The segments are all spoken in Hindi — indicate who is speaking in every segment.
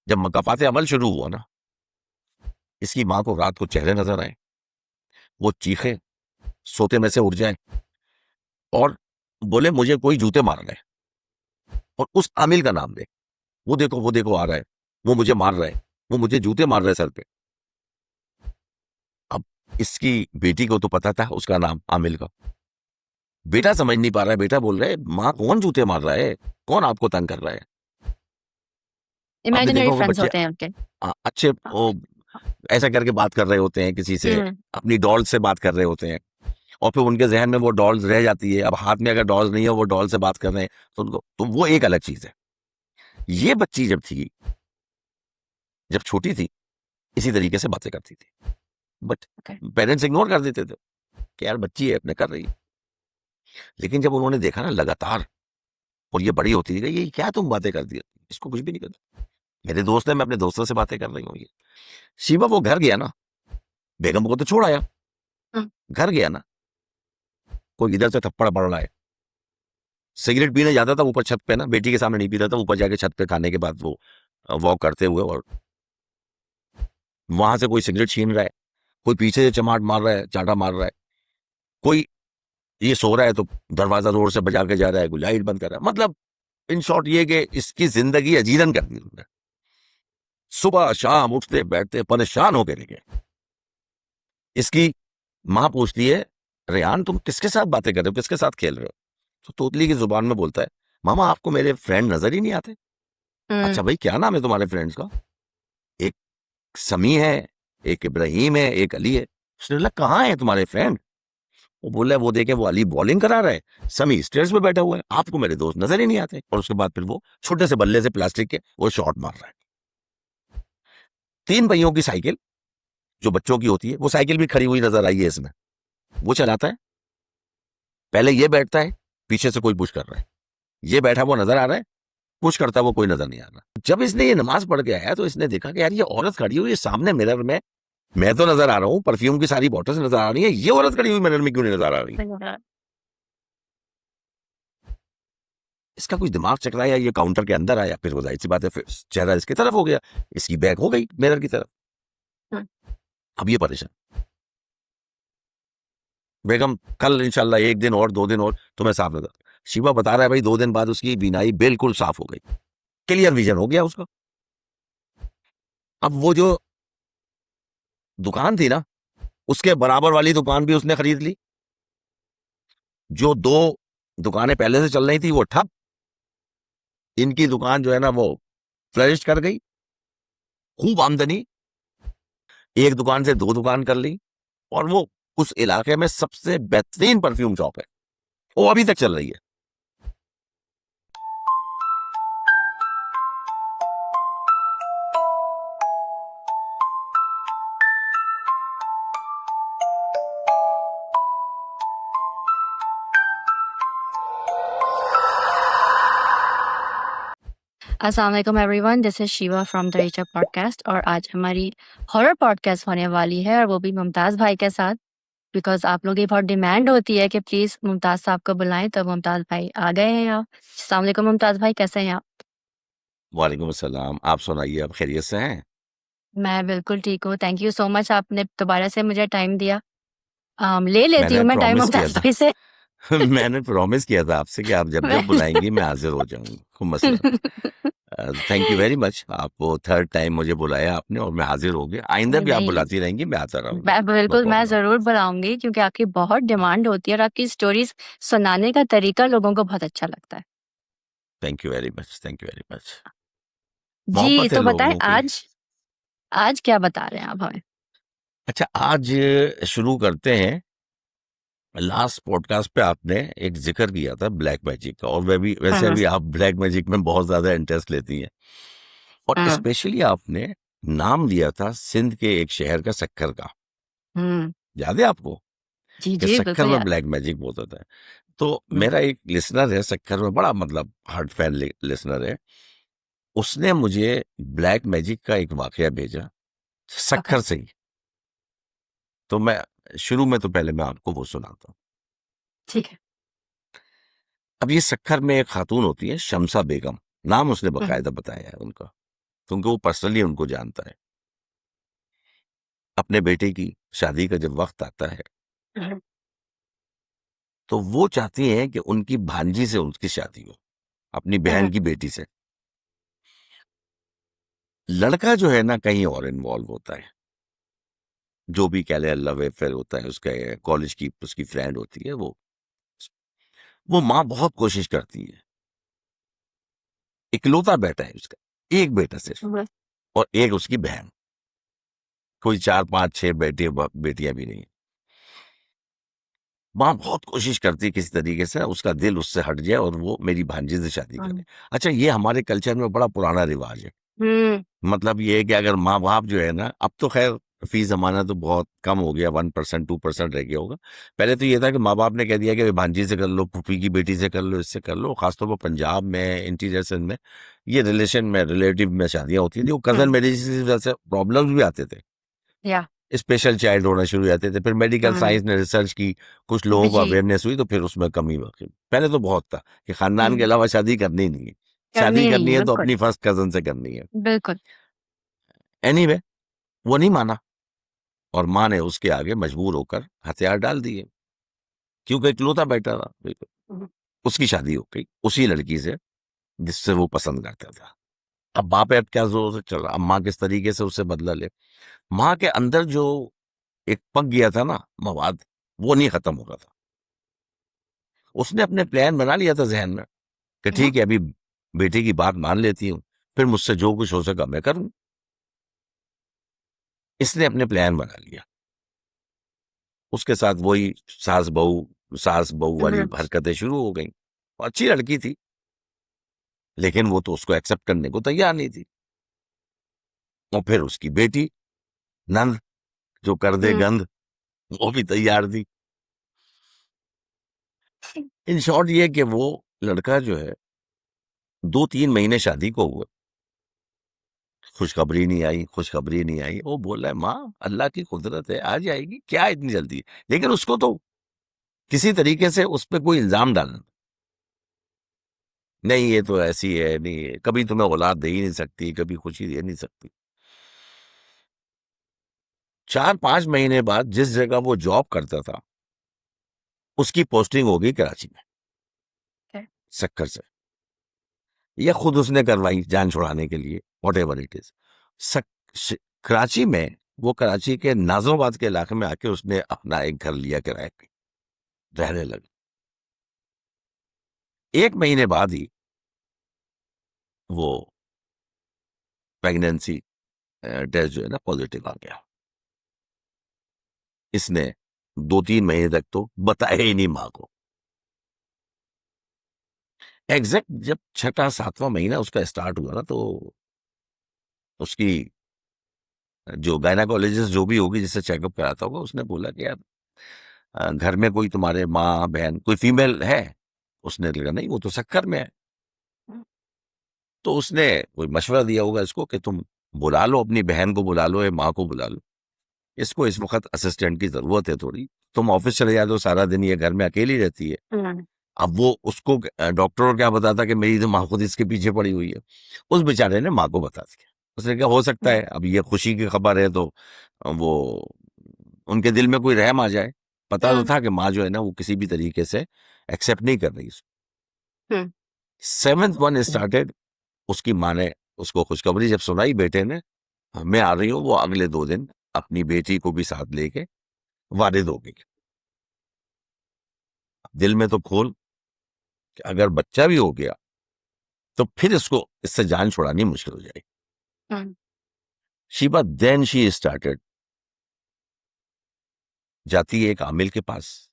Speaker 1: जब मकाफात अमल शुरू हुआ ना, इसकी माँ को रात को चेहरे नजर आए, वो चीखे, सोते में से उठ जाए और बोले मुझे कोई जूते मार रहा है, और उस आमिल का नाम दे, वो देखो आ रहा है, वो मुझे मार रहा है, वो मुझे जूते मार रहा है सर पे। अब इसकी बेटी को तो पता था उसका नाम आमिल का, बेटा समझ नहीं पा रहा है, बेटा बोल रहा है माँ कौन जूते मार रहा है, कौन आपको तंग कर रहा है। आपने देखा
Speaker 2: इमेजिनरी
Speaker 1: होगा
Speaker 2: फ्रेंड्स
Speaker 1: बच्चे
Speaker 2: होते हैं उनके।
Speaker 1: अच्छे वो ऐसा करके बात कर रहे होते हैं किसी से,
Speaker 2: हम्म।
Speaker 1: अपनी डॉल से बात कर रहे होते हैं, और फिर उनके जहन में वो डॉल्स रह जाती है। अब हाथ में अगर डॉल्स नहीं है, वो डॉल से बात कर रहे हैं, तो उनको तो वो एक अलग चीज है। ये बच्ची जब थी, जब छोटी थी, इसी तरीके से बातें करती थी, बट
Speaker 2: Okay.
Speaker 1: पेरेंट्स इग्नोर कर देते थे कि यार बच्ची है अपने कर रही है। लेकिन जब उन्होंने देखा ना लगातार, और ये बड़ी होती गई, ये क्या तुम बातें कर दी, इसको कुछ भी नहीं करता, मेरे दोस्त है, मैं अपने दोस्तों से बातें कर रही हूँ। ये शिवा वो घर गया ना, बेगम को तो छोड़ आया,
Speaker 2: हम्म।
Speaker 1: घर गया ना, कोई इधर से थप्पड़ पड़ रहा है, सिगरेट पीने जाता था ऊपर छत पे ना, बेटी के सामने नहीं पीता था, ऊपर जाके छत पे खाने के बाद वो वॉक करते हुए, और वहां से कोई सिगरेट छीन रहा है, कोई पीछे से चमाट मार रहा है, चाटा मार रहा है, कोई ये सो रहा है तो दरवाजा जोर से बजा के जा रहा है, कोई लाइट बंद कर रहा है। मतलब इन शॉर्ट ये कि इसकी जिंदगी अजीरन कर दी उन्होंने। सुबह शाम उठते बैठते परेशान होकर रह गए। इसकी माँ पूछती है, रेहान तुम किसके साथ बातें कर रहे हो, किसके साथ खेल रहे हो? तो तोतली की जुबान में बोलता है, मामा आपको मेरे फ्रेंड नजर ही नहीं आते। अच्छा भाई क्या नाम है तुम्हारे फ्रेंड्स का? एक समी है, एक इब्राहिम है, एक अली है। उसने बोला कहाँ है तुम्हारे फ्रेंड? वो बोल रहा है वो देखे वो अली बॉलिंग करा रहा है, समी स्टेयर्स पे बैठा हुआ है, आपको मेरे दोस्त नजर ही नहीं आते। और उसके बाद फिर वो छोटे से बल्ले से प्लास्टिक के वो शॉट मार रहा है। 3 पहियों की साइकिल जो बच्चों की होती है, वो साइकिल भी खड़ी हुई नजर आई है इसमें। वो चलाता है, पहले ये बैठता है, पीछे से कोई पुश कर रहा है, ये बैठा हुआ नजर आ रहा है, पुश करता हुआ कोई नजर नहीं आ रहा। जब इसने ये नमाज पढ़ के आया तो इसने देखा कि यार ये औरत खड़ी हुई है सामने मिरर में, मैं तो नजर आ रहा हूँ, परफ्यूम की सारी बॉटल्स नजर आ रही है, ये औरत खड़ी हुई मिरर में क्यों नहीं नजर आ रही? इसका कुछ दिमाग चकराया, ये काउंटर के अंदर आया, फिर वो जाहिर सी बात है फिर चेहरा इसकी तरफ हो गया, इसकी बैग हो गई मिरर की तरफ। अब ये परेशान, बेगम कल इंशाल्लाह 1 दिन और 2 दिन और तुम्हें साफ नजर। शिवा बता रहा है भाई 2 दिन बाद उसकी बीनाई बिल्कुल साफ हो गई, क्लियर विजन हो गया उसका। अब वो जो दुकान थी ना, उसके बराबर वाली दुकान भी उसने खरीद ली। जो 2 दुकानें पहले से चल रही थी वो ठप, इनकी दुकान जो है ना वो फ्लरिश कर गई, खूब आमदनी, एक दुकान से 2 दुकान कर ली, और वो उस इलाके में सबसे बेहतरीन परफ्यूम शॉप है, वो अभी तक चल रही है।
Speaker 2: अस्सलाम वालेकुम everyone, this is Shiva from the reach up podcast. और आज हमारी हॉरर पॉडकास्ट होने वाली है, और वो भी मुमताज़ भाई के साथ, बिकॉज आप लोग की बहुत डिमांड होती है कि प्लीज़ मुमताज़ साहब को बुलाएं, तो मुमताज़ भाई आ गए हैं यहाँ। अस्सलाम वालेकुम मुमताज़ भाई, कैसे हैं आप?
Speaker 1: वालेकुम अस्सलाम, आप सुनाइए, आप खैरियत से हैं?
Speaker 2: मैं बिल्कुल ठीक हूँ, थैंक यू सो मच, आपने दोबारा से मुझे टाइम दिया। ले लेती
Speaker 1: मैंने
Speaker 2: हूँ मैं टाइम
Speaker 1: प्रॉमिस किया
Speaker 2: मुमताज़
Speaker 1: था
Speaker 2: भाई से।
Speaker 1: मैंने प्रॉमिस किया था आपसे कि आप जब जब बुलाएंगी मैं हाजिर हो जाऊंगी, कोई मसला नहीं। थैंक यू वेरी मच, आपको थर्ड टाइम मुझे बुलाया आपने और मैं हाजिर हो गया। आइंदा भी आप
Speaker 2: नहीं,
Speaker 1: बुलाती रहेंगी, मैं आता रहूंगा,
Speaker 2: मैं
Speaker 1: नो
Speaker 2: बिल्कुल मैं
Speaker 1: प्रॉब्लम।
Speaker 2: ज़रूर बुलाऊँगी, क्योंकि आपकी बहुत डिमांड होती है और आपकी स्टोरीज़ सुनाने का तरीका लोगों को बहुत अच्छा लगता है।
Speaker 1: Thank you very much, thank you very much.
Speaker 2: जी,
Speaker 1: मोहब्बत है
Speaker 2: तो बताएँ
Speaker 1: लोगों की।
Speaker 2: आज आज क्या बता रहे हैं आप हमें?
Speaker 1: अच्छा, आज शुरू करते हैं। लास्ट पॉडकास्ट पे आपने एक जिक्र किया था ब्लैक मैजिक का, और वैसे
Speaker 2: हुँ,
Speaker 1: भी आप ब्लैक मैजिक में बहुत ज्यादा इंटरेस्ट लेती हैं, और
Speaker 2: हुँ,
Speaker 1: स्पेशली आपने नाम लिया था सिंध के एक शहर का, सक्खर का।
Speaker 2: हुँ।
Speaker 1: याद है आपको
Speaker 2: जी,
Speaker 1: कि
Speaker 2: जी,
Speaker 1: सक्खर
Speaker 2: बिल्कुल
Speaker 1: में
Speaker 2: याद
Speaker 1: ब्लैक मैजिक बहुत होता है? तो
Speaker 2: हुँ,
Speaker 1: मेरा एक लिसनर है सक्खर में, बड़ा मतलब हार्ट फैन लिसनर है, उसने मुझे ब्लैक मैजिक का एक वाकया भेजा
Speaker 2: ओके,
Speaker 1: सक्खर से ही। तो मैं शुरू में तो पहले मैं आपको वो सुनाता हूँ।
Speaker 2: ठीक है।
Speaker 1: अब ये सक्खर में एक खातून होती है शमसा बेगम, नाम उसने
Speaker 2: हुँ,
Speaker 1: बकायदा बताया है उनका। क्योंकि वो पर्सनली उनको जानता है। अपने बेटे की शादी का जब वक्त आता है तो वो चाहती हैं कि उनकी भांजी से उनकी शादी हो, अपनी बहन की बेटी से। लड़का जो है ना कहीं और इन्वॉल्व होता है, जो भी कह ले लव अफेयर होता है उसका, कॉलेज की उसकी फ्रेंड होती है वो माँ बहुत कोशिश करती है। इकलौता बेटा है उसका, एक बेटा सिर्फ, और एक उसकी बहन, कोई 4 5 6 बेटे बेटियां भी नहीं। माँ बहुत कोशिश करती है किसी तरीके से उसका दिल उससे हट जाए और वो मेरी भांजी से शादी करे। अच्छा, ये हमारे कल्चर में बड़ा पुराना रिवाज है। मतलब ये है कि अगर माँ बाप जो है ना, अब तो खैर फी जमाना तो बहुत कम हो गया, 1% 2% रह गया होगा। पहले तो ये था कि माँ बाप ने कह दिया कि भांजी से कर लो, फूफी की बेटी से कर लो, इससे कर लो। खासतौर पर पंजाब में, इंटीरियर सिंध में ये रिलेशन में, रिलेटिव में शादियां होती थी। वो कजन मैरिज की वजह से प्रॉब्लम्स भी आते थे, स्पेशल चाइल्ड होना शुरू हो जाते थे। फिर मेडिकल साइंस ने रिसर्च की, कुछ लोगों को
Speaker 2: जी।
Speaker 1: अवेयरनेस हुई, तो फिर उसमें कमी हुई। पहले तो बहुत था कि खानदान के अलावा शादी करनी ही नहीं है, शादी
Speaker 2: करनी नहीं
Speaker 1: करनी
Speaker 2: है,
Speaker 1: है तो
Speaker 2: बिल्कुल
Speaker 1: अपनी फर्स्ट कजन से करनी है।
Speaker 2: बिल्कुल।
Speaker 1: एनीवे, वो नहीं माना और माँ ने उसके आगे मजबूर होकर हथियार डाल दिए, क्योंकि इकलौता बेटा था। बिल्कुल उसकी शादी हो गई उसी लड़की से जिससे वो पसंद करता था। अब बाप अब क्या जोर से चल रहा, अब माँ किस तरीके से उससे बदला ले। माँ के अंदर जो एक पक गया था ना मवाद, वो नहीं खत्म हो रहा था। उसने अपने प्लान बना लिया था जहन में कि ठीक है, अभी बेटे की बात मान लेती हूँ, फिर मुझसे जो कुछ हो सका मैं करूं। इसने अपने प्लान बना लिया। उसके साथ वही सास बहू वाली हरकतें शुरू हो गई। अच्छी लड़की थी, लेकिन वो तो उसको एक्सेप्ट करने को तैयार नहीं थी। और फिर उसकी बेटी नंद, जो कर दे गंध, वो भी तैयार थी। इन शॉर्ट ये कि वो लड़का जो है 2 3 महीने शादी को हुए, खुशखबरी नहीं आई, खुशखबरी नहीं आई। वो बोल रहा है माँ अल्लाह की कुदरत है, आ जाएगी, क्या इतनी जल्दी। लेकिन उसको तो किसी तरीके से उस पर कोई इल्जाम डालना, नहीं ये तो ऐसी है, नहीं है, कभी तुम्हें औलाद दे ही नहीं सकती, कभी खुशी दे नहीं सकती। 4 5 महीने बाद जिस जगह वो जॉब करता था उसकी पोस्टिंग हो गई कराची में, सक्कर से, या खुद उसने करवाई जान छुड़ाने के लिए, what ever it is. Karachi में, वो कराची के नाजोबाद के इलाके में आके उसने अपना एक घर लिया किराए पे, रहने लगे। 1 महीने बाद ही वो प्रेगनेंसी टेस्ट जो है ना पॉजिटिव आ गया। इसने 2 3 महीने तक तो बताया ही नहीं माँ को। एग्जैक्ट जब 6 7वां महीना उसका स्टार्ट हुआ ना, तो उसकी जो गायनाकोलॉजिस्ट जो भी होगी जिससे चेकअप कराता होगा, उसने बोला कि यार घर में कोई तुम्हारे माँ बहन कोई फीमेल है? उसने लगा नहीं, वो तो सक्कर में है। तो उसने कोई मशवरा दिया होगा इसको कि तुम बुला लो, अपनी बहन को बुला लो या माँ को बुला लो, इसको इस वक्त असिस्टेंट की जरूरत है थोड़ी, तुम ऑफिस चले जाओ, सारा दिन ये घर में अकेली रहती है। अब वो उसको डॉक्टर को क्या बताता कि मेरी तो माँ खुद इसके पीछे पड़ी हुई है। उस बेचारे ने माँ को बता दिया। उसने कहा हो सकता है अब ये खुशी की खबर है तो वो उनके दिल में कोई रहम आ जाए। पता तो था कि माँ जो है ना वो किसी भी तरीके से एक्सेप्ट नहीं कर रही। 7th one started. उसकी माँ ने उसको खुशखबरी जब सुनाई बेटे ने, मैं आ रही हूँ, वो अगले 2 दिन अपनी बेटी को भी साथ लेके वारिद हो गई। दिल में तो खोल कि अगर बच्चा भी हो गया तो फिर इसको इससे जान छुड़ानी मुश्किल हो जाएगी। शीबा देन शी स्टार्टेड, जाती है एक आमिल के पास।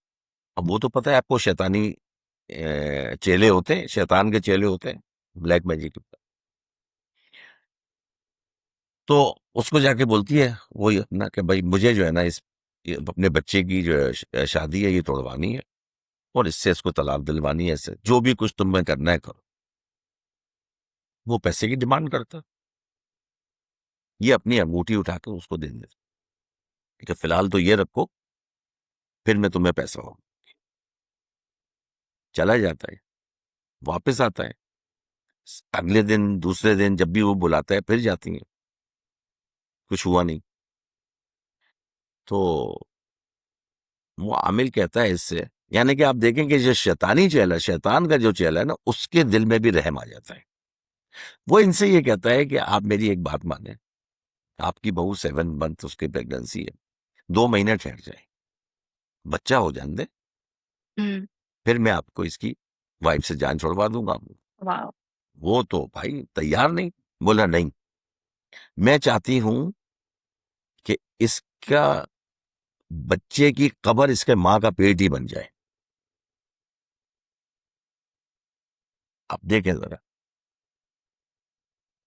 Speaker 1: अब वो तो पता है आपको, शैतानी चेले होते हैं, शैतान के चेले होते हैं, ब्लैक मैजिक। तो उसको जाके बोलती है वही अपना कि भाई मुझे जो है ना ये अपने बच्चे की जो है शादी है ये तोड़वानी है, और इससे इसको तलाक दिलवानी है, इससे जो भी कुछ तुम्हें करना है करो। वो पैसे की डिमांड करता, ये अपनी अंगूठी उठा के उसको दे देता कि फिलहाल तो ये रखो, फिर मैं तुम्हें पैसा हो। चला जाता है, वापस आता है, अगले दिन दूसरे दिन जब भी वो बुलाता है फिर जाती हैं, कुछ हुआ नहीं। तो वो आमिल कहता है इससे, यानी कि आप देखेंगे जो शैतानी चेला, शैतान का जो चेला है ना, उसके दिल में भी रहम आ जाता है। वो इनसे ये कहता है कि आप मेरी एक बात माने, आपकी बहू 7 मंथ उसकी प्रेगनेंसी है, 2 महीने ठहर जाए, बच्चा हो जाने दे,
Speaker 2: हुँ,
Speaker 1: फिर मैं आपको इसकी वाइफ से जान छुड़वा दूंगा।
Speaker 2: वाओ!
Speaker 1: वो तो भाई तैयार नहीं, बोला नहीं, मैं चाहती हूं कि इसका बच्चे की कब्र इसके माँ का पेट ही बन जाए। आप देखें जरा,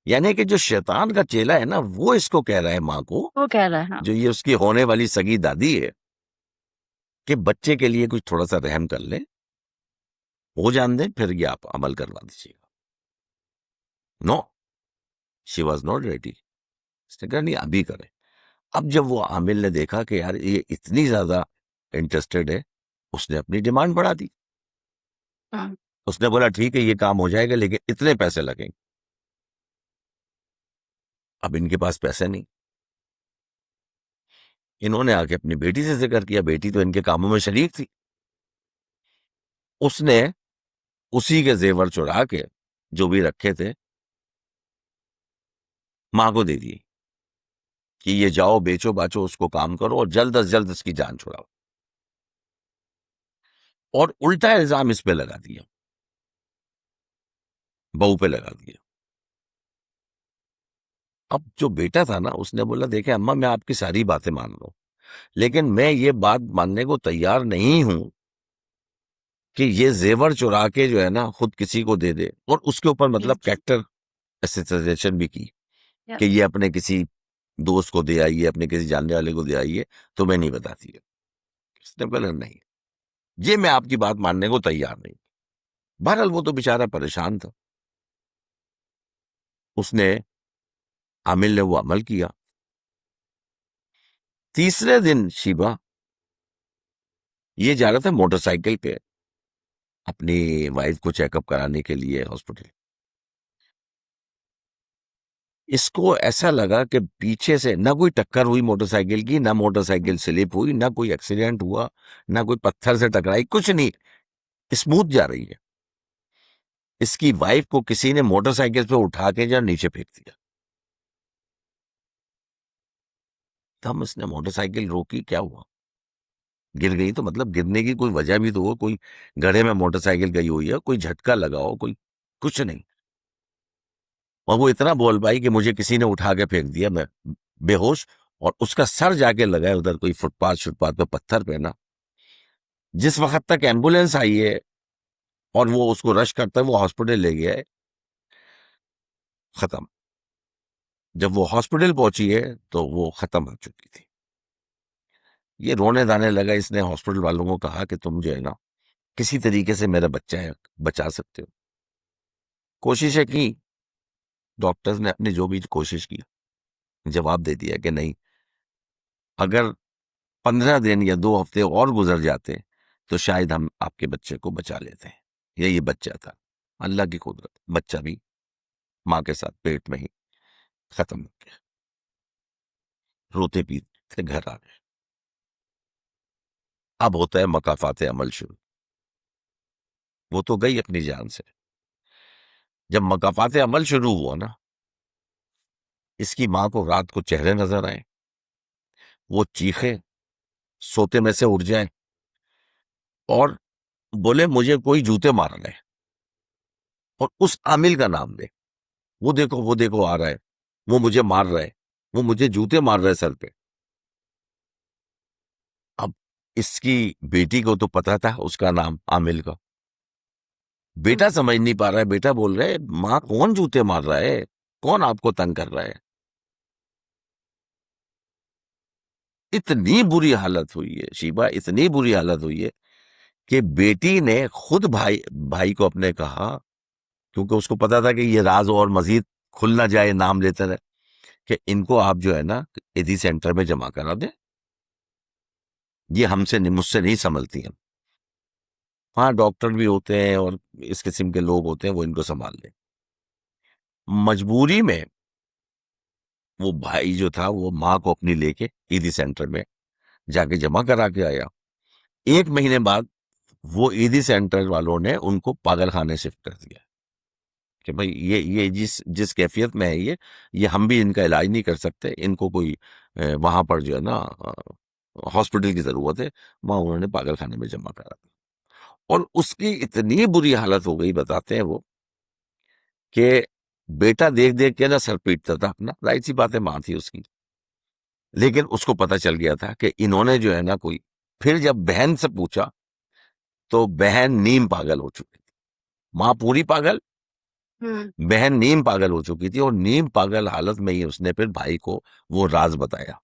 Speaker 1: यानी कि जो शैतान का चेला है ना, वो इसको कह रहा है माँ को,
Speaker 2: वो कह रहा है, हाँ।
Speaker 1: जो ये उसकी होने वाली सगी दादी है, कि बच्चे के लिए कुछ थोड़ा सा रहम कर ले, हो जान दे, फिर ये आप अमल करवा दीजिएगा। No, she was not ready. इसने कहा नहीं, अभी करें। अब जब वो आमिल ने देखा कि यार ये इतनी ज्यादा इंटरेस्टेड है, उसने अपनी डिमांड बढ़ा दी।
Speaker 2: हाँ,
Speaker 1: उसने बोला ठीक है, ये काम हो जाएगा, लेकिन इतने पैसे लगेंगे। अब इनके पास पैसे नहीं। इन्होंने आके अपनी बेटी से जिक्र किया, बेटी तो इनके कामों में शरीक थी। उसने उसी के जेवर चुरा के जो भी रखे थे, मां को दे दिए कि ये जाओ, बेचो बाचो, उसको काम करो और जल्द से जल्द इसकी जान छुड़ाओ। और उल्टा इल्जाम इस पे लगा दिया, बहू पे लगा दिया। अब जो बेटा था ना, उसने बोला देखे अम्मा, मैं आपकी सारी बातें मान लूं, लेकिन मैं ये बात मानने को तैयार नहीं हूं कि ये जेवर चुरा के जो है ना खुद किसी को दे दे। और उसके ऊपर मतलब
Speaker 2: यस,
Speaker 1: कैरेक्टर एसेसिनेशन भी की
Speaker 2: या
Speaker 1: कि ये अपने किसी दोस्त को दे आई है, अपने किसी जानने वाले को दे आई है, तो मैं नहीं बताती है। उसने बोला नहीं, ये मैं आपकी बात मानने को तैयार नहीं। बहरहाल वो तो बेचारा परेशान था। उसने, आमिल ने वो अमल किया। तीसरे दिन शिवा ये जा रहा था मोटरसाइकिल पे अपनी वाइफ को चेकअप कराने के लिए हॉस्पिटल। इसको ऐसा लगा कि पीछे से ना कोई टक्कर हुई मोटरसाइकिल की, ना मोटरसाइकिल स्लिप हुई, ना कोई एक्सीडेंट हुआ, ना कोई पत्थर से टकराई, कुछ नहीं, स्मूथ जा रही है। इसकी वाइफ को किसी ने मोटरसाइकिल पे उठा के जरा नीचे फेंक दिया। तब इसने मोटरसाइकिल रोकी, क्या हुआ, गिर गई तो मतलब गिरने की कोई वजह भी तो हो, कोई गड्ढे में मोटरसाइकिल गई हुई है, कोई झटका लगा हो, कोई, कुछ नहीं। और वो इतना बोल पाई कि मुझे किसी ने उठा के फेंक दिया, मैं बेहोश। और उसका सर जाके लगा है उधर कोई फुटपाथ फुटपाथ पे पत्थर पे ना। जिस वक्त तक एम्बुलेंस आई है और वो उसको रश करता है, वो हॉस्पिटल ले गया है, खत्म। जब वो हॉस्पिटल पहुंची है तो वो खत्म हो चुकी थी। ये रोने दाने लगा। इसने हॉस्पिटल वालों को कहा कि तुम जो है ना किसी तरीके से मेरा बच्चा है बचा सकते हो। कोशिशें की, डॉक्टर्स ने अपनी जो भी कोशिश की, जवाब दे दिया कि नहीं, अगर 15 दिन या 2 हफ्ते और गुजर जाते तो शायद हम आपके बच्चे को बचा लेते हैं। ये बच्चा था, अल्लाह की कुदरत, बच्चा भी माँ के साथ पेट में ही खत्म हो गया। रोते पीते घर आ गए। अब होता है मकाफात अमल शुरू। वो तो गई अपनी जान से। जब मकाफात अमल शुरू हुआ ना, इसकी माँ को रात को चेहरे नजर आए, वो चीखे, सोते में से उठ जाए और बोले मुझे कोई जूते मार रहा है, और उस आमिल का नाम ले, वो देखो आ रहा है, वो मुझे मार रहा है, वो मुझे जूते मार रहा है सर पे। अब इसकी बेटी को तो पता था उसका नाम आमिल का।
Speaker 2: हुँ,
Speaker 1: बेटा समझ नहीं पा रहा है, बेटा बोल रहा है माँ कौन जूते मार रहा है, कौन आपको तंग कर रहा है। इतनी बुरी हालत हुई है शिबा, इतनी बुरी हालत हुई है कि बेटी ने खुद भाई भाई को अपने कहा, क्योंकि उसको पता था कि ये राज और मजीद खुल ना जाए नाम लेते रहे, कि इनको आप जो है ना इसी सेंटर में जमा करा दें, ये हमसे मुझसे नहीं संभलती हैं। हाँ, डॉक्टर भी होते हैं और इस किस्म के लोग होते हैं, वो इनको संभाल लें। मजबूरी में वो भाई जो था वो माँ को अपनी लेके ईदी सेंटर में जाके जमा करा के आया। 1 महीने बाद वो ईदी सेंटर वालों ने उनको पागल खाने शिफ्ट कर दिया कि भाई ये जिस जिस कैफियत में है ये हम भी इनका इलाज नहीं कर सकते, इनको कोई वहां पर जो है ना हॉस्पिटल की जरूरत है। वहां उन्होंने पागल खाने में जमा करा दिया और उसकी इतनी बुरी हालत हो गई, बताते हैं वो, कि बेटा देख देख के ना सर पीटता था अपना। जाहिर सी बात है, मां थी उसकी। लेकिन उसको पता चल गया था कि इन्होंने जो है ना कोई, फिर जब बहन से पूछा तो बहन नीम पागल हो चुकी थी। मां पूरी पागल, बहन नीम पागल हो चुकी थी। और नीम पागल हालत में ही उसने फिर भाई को वो राज बताया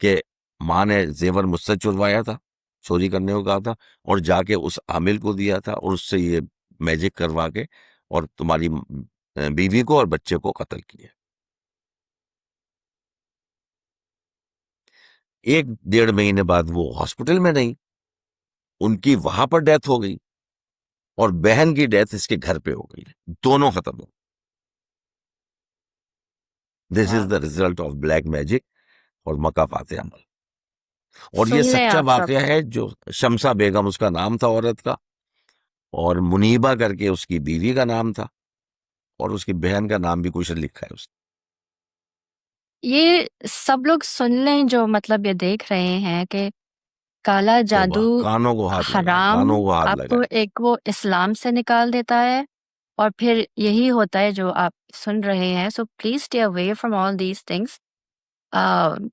Speaker 1: कि मां ने जेवर मुझसे चुरवाया था, चोरी करने को कहा था, और जाके उस आमिल को दिया था और उससे ये मैजिक करवा के और तुम्हारी बीवी को और बच्चे को कत्ल किया। 1 डेढ़ महीने बाद वो हॉस्पिटल में नहीं, उनकी वहां पर डेथ हो गई और बहन की डेथ इसके घर पे हो गई। दोनों खत्म हो। This is the result of black magic और मका फाते अमल। और ये
Speaker 2: सुन लें
Speaker 1: सच्चा
Speaker 2: आप सब।
Speaker 1: वाकया है। जो शमसा बेगम उसका नाम था औरत का, और मुनीबा करके उसकी बीवी का नाम था, और उसकी बहन का नाम भी कुछ लिखा है उसने।
Speaker 2: ये सब लोग सुन लें जो मतलब ये देख रहे हैं कि काला
Speaker 1: तौबा,
Speaker 2: जादू
Speaker 1: कानों को हाथ लगाए,
Speaker 2: हराम
Speaker 1: कानों को हाथ
Speaker 2: आपको
Speaker 1: लगाए।
Speaker 2: एक वो इस्लाम से निकाल देता है और फिर यही होता है जो आप सुन रहे हैं। So please stay away from all these things. I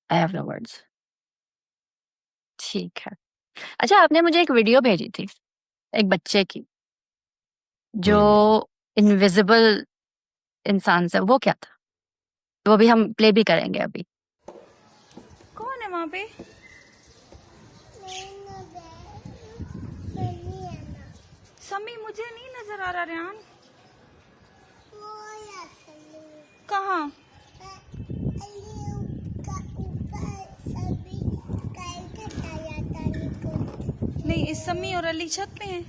Speaker 2: I have no words. ठीक है। अच्छा, आपने मुझे एक वीडियो भेजी थी एक बच्चे की जो
Speaker 1: हम्म।
Speaker 2: इनविजिबल इंसान से, वो क्या था? वो भी हम प्ले भी करेंगे अभी।
Speaker 3: कौन है वहाँ पे? समी मुझे नहीं नजर आ रहा रेहान। कहाँ? नहीं, इस समी और अली छत पे हैं।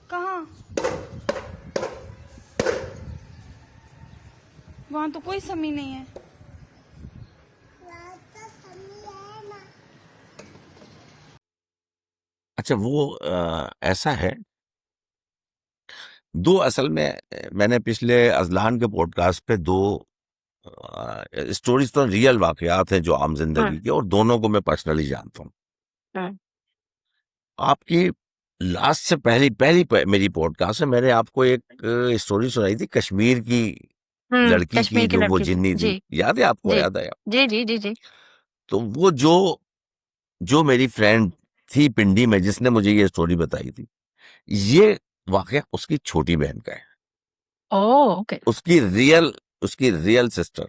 Speaker 3: कहाँ? वहाँ तो कोई समी नहीं है।
Speaker 1: अच्छा, वो ऐसा है। दो असल में मैंने पिछले अजलान के पॉडकास्ट पे दो स्टोरीज, तो रियल वाकयात हैं जो आम
Speaker 2: हाँ,
Speaker 1: जिंदगी के, और दोनों को मैं पर्सनली जानता हूँ।
Speaker 2: हाँ,
Speaker 1: आपकी लास्ट से पहली पहली मेरी पॉडकास्ट में मैंने आपको एक स्टोरी सुनाई थी कश्मीर की लड़की की,
Speaker 2: कश्मीर की
Speaker 1: जो वो
Speaker 2: लड़की थी।
Speaker 1: जिन्नी थी।
Speaker 2: जी,
Speaker 1: याद है आपको?
Speaker 2: जी,
Speaker 1: याद आया?
Speaker 2: जी, जी, जी, जी।
Speaker 1: तो वो जो जो मेरी फ्रेंड थी पिंडी में, जिसने मुझे ये स्टोरी बताई थी, ये वाकया उसकी छोटी बहन का है।
Speaker 2: ओह! ओके,
Speaker 1: उसकी रियल सिस्टर।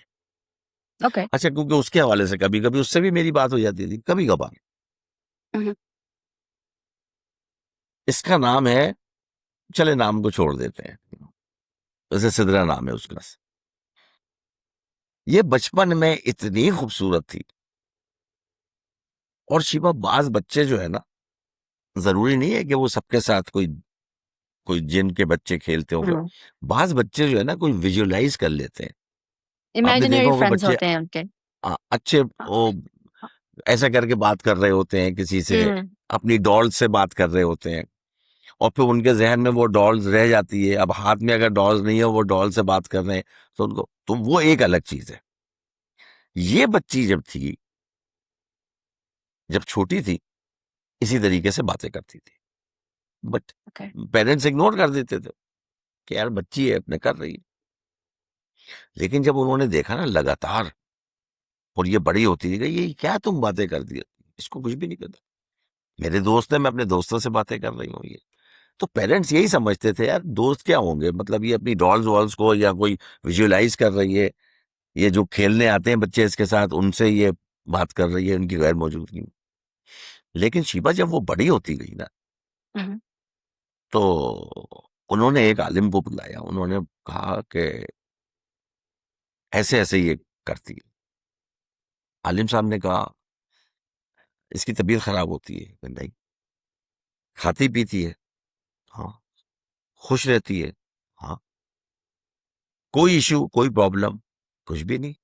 Speaker 2: ओके।
Speaker 1: अच्छा, क्योंकि उसके हवाले से कभी कभी उससे भी मेरी बात हो जाती थी, कभी कभार।
Speaker 2: हुँ,
Speaker 1: इसका नाम है, चले नाम को छोड़ देते हैं, वैसे सिदरा नाम है उसका। ये बचपन में इतनी खूबसूरत थी। और शिवा, बाज बच्चे जो है ना, जरूरी नहीं है कि वो सबके साथ कोई कोई जिन के बच्चे खेलते होंगे।
Speaker 2: हुँ।
Speaker 1: बाज बच्चे जो है ना, कोई विजुअलाइज कर लेते हैं। आपने देखा
Speaker 2: इमेजिनरी
Speaker 1: होगा
Speaker 2: फ्रेंड्स
Speaker 1: बच्चे
Speaker 2: होते हैं उनके।
Speaker 1: अच्छे
Speaker 2: हाँ,
Speaker 1: वो
Speaker 2: हाँ।
Speaker 1: ऐसा करके बात कर रहे होते हैं किसी से,
Speaker 2: हुँ,
Speaker 1: अपनी डॉल से बात कर रहे होते हैं, और फिर उनके जहन में वो डॉल्स रह जाती है। अब हाथ में अगर डॉल्स नहीं है, वो डॉल से बात कर रहे हैं, तो उनको, तो वो एक अलग चीज है। ये बच्ची जब छोटी थी, इसी तरीके से बातें करती थी, बट
Speaker 2: ओके।
Speaker 1: पेरेंट्स इग्नोर कर देते थे कि यार बच्ची है, अपने कर रही है। लेकिन जब उन्होंने देखा ना लगातार, और ये बड़ी होती गई, ये क्या तुम बातें कर दी, इसको कुछ भी नहीं करता, मेरे दोस्त है, मैं अपने दोस्तों से बातें कर रही हूँ, ये। तो पेरेंट्स यही समझते थे, यार दोस्त क्या होंगे, मतलब ये अपनी डॉल्स वॉल्स को या कोई विजुअलाइज कर रही है, ये जो खेलने आते हैं बच्चे इसके साथ, उनसे ये बात कर रही है उनकी गैर मौजूदगी में। लेकिन शिबा जब वो बड़ी होती गई ना,
Speaker 2: हुँ,
Speaker 1: तो उन्होंने एक आलिम को बुलाया। उन्होंने कहा कि ऐसे ऐसे ये करती है। आलिम साहब ने कहा, इसकी तबीयत खराब होती है नहीं, खाती पीती है, हाँ, खुश रहती है, हाँ, कोई इशू कोई प्रॉब्लम कुछ भी नहीं।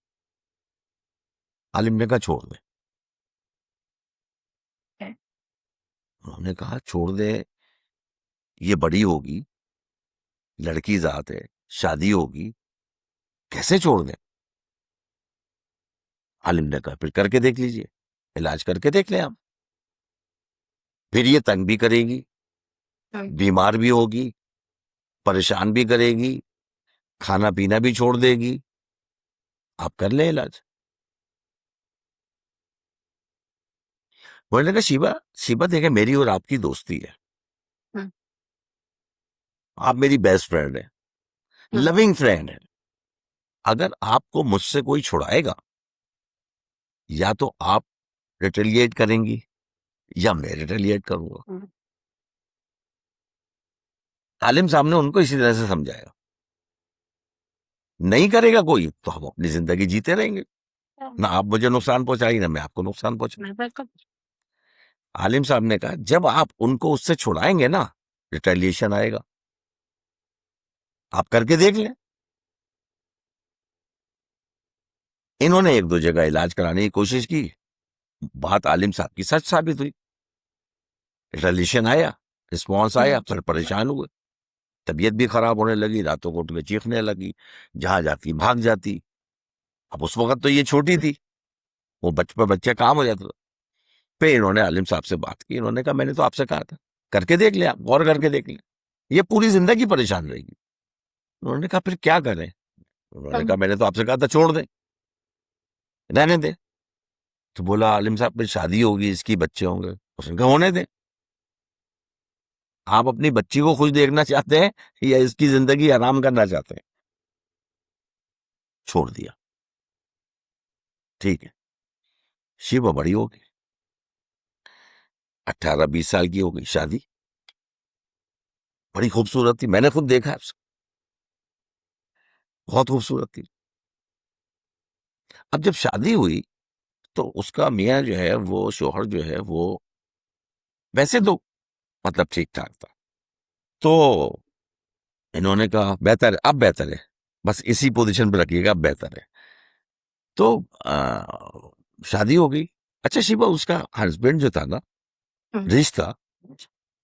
Speaker 1: आलिम ने कहा छोड़ दे।
Speaker 2: Okay.
Speaker 1: उन्होंने कहा छोड़ दे, ये बड़ी होगी, लड़की जात है, शादी होगी, कैसे छोड़ दे। आलिम ने कहा फिर करके देख लीजिए, इलाज करके देख लें आप। फिर ये तंग भी करेगी, बीमार भी होगी, परेशान भी करेगी, खाना पीना भी छोड़ देगी, आप कर ले इलाज। बोलने का शिवा, शिवा देखे मेरी और आपकी दोस्ती है,
Speaker 2: हम्म,
Speaker 1: आप मेरी बेस्ट फ्रेंड है, लविंग फ्रेंड है। अगर आपको मुझसे कोई छुड़ाएगा, या तो आप रिटेलिएट करेंगी या मैं रिटेलिएट करूंगा।
Speaker 2: हम्म,
Speaker 1: आलिम साहब ने उनको इसी तरह से समझाया, नहीं करेगा कोई तो हम अपनी जिंदगी जीते रहेंगे, ना आप मुझे नुकसान पहुंचाई ना मैं आपको नुकसान पहुंचाई।
Speaker 2: बिल्कुल।
Speaker 1: आलिम साहब ने कहा जब आप उनको उससे छुड़ाएंगे ना, रिटेलिएशन आएगा, आप करके देख लें। इन्होंने एक दो जगह इलाज कराने की कोशिश की, बात आलिम साहब की सच साबित हुई, रिटेलिएशन आया, रिस्पॉन्स आया, पर परेशान हुए, तबीयत भी खराब होने लगी, रातों को उठ के चीखने लगी, जहां जाती भाग जाती। अब उस वक्त तो ये छोटी थी, वो बच्चे काम हो जाता था। फिर इन्होंने आलिम साहब से बात की, इन्होंने कहा मैंने तो आपसे कहा था करके देख लें, आप गौर करके देख लें, ये पूरी जिंदगी परेशान रहेगी। उन्होंने कहा फिर क्या करें। उन्होंने कहा मैंने तो आपसे कहा था छोड़ दें, रहने दें। तो बोला आलिम साहब फिर शादी होगी, इसकी बच्चे होंगे। उसने कहा होने दें, आप अपनी बच्ची को खुश देखना चाहते हैं या इसकी जिंदगी आराम करना चाहते हैं। छोड़ दिया, ठीक है। शिवा बड़ी होगी, 18-20 साल की हो गई, शादी, बड़ी खूबसूरत थी, मैंने खुद देखा है उसको, बहुत खूबसूरत थी। अब जब शादी हुई तो उसका मियाँ जो है, वो शोहर जो है, वो वैसे तो मतलब ठीक ठाक था। तो इन्होंने कहा बेहतर है, अब बेहतर है, बस इसी पोजीशन पे रखिएगा, अब बेहतर है। तो शादी हो गई। अच्छा शिवा, उसका हस्बैंड जो था ना, रिच था,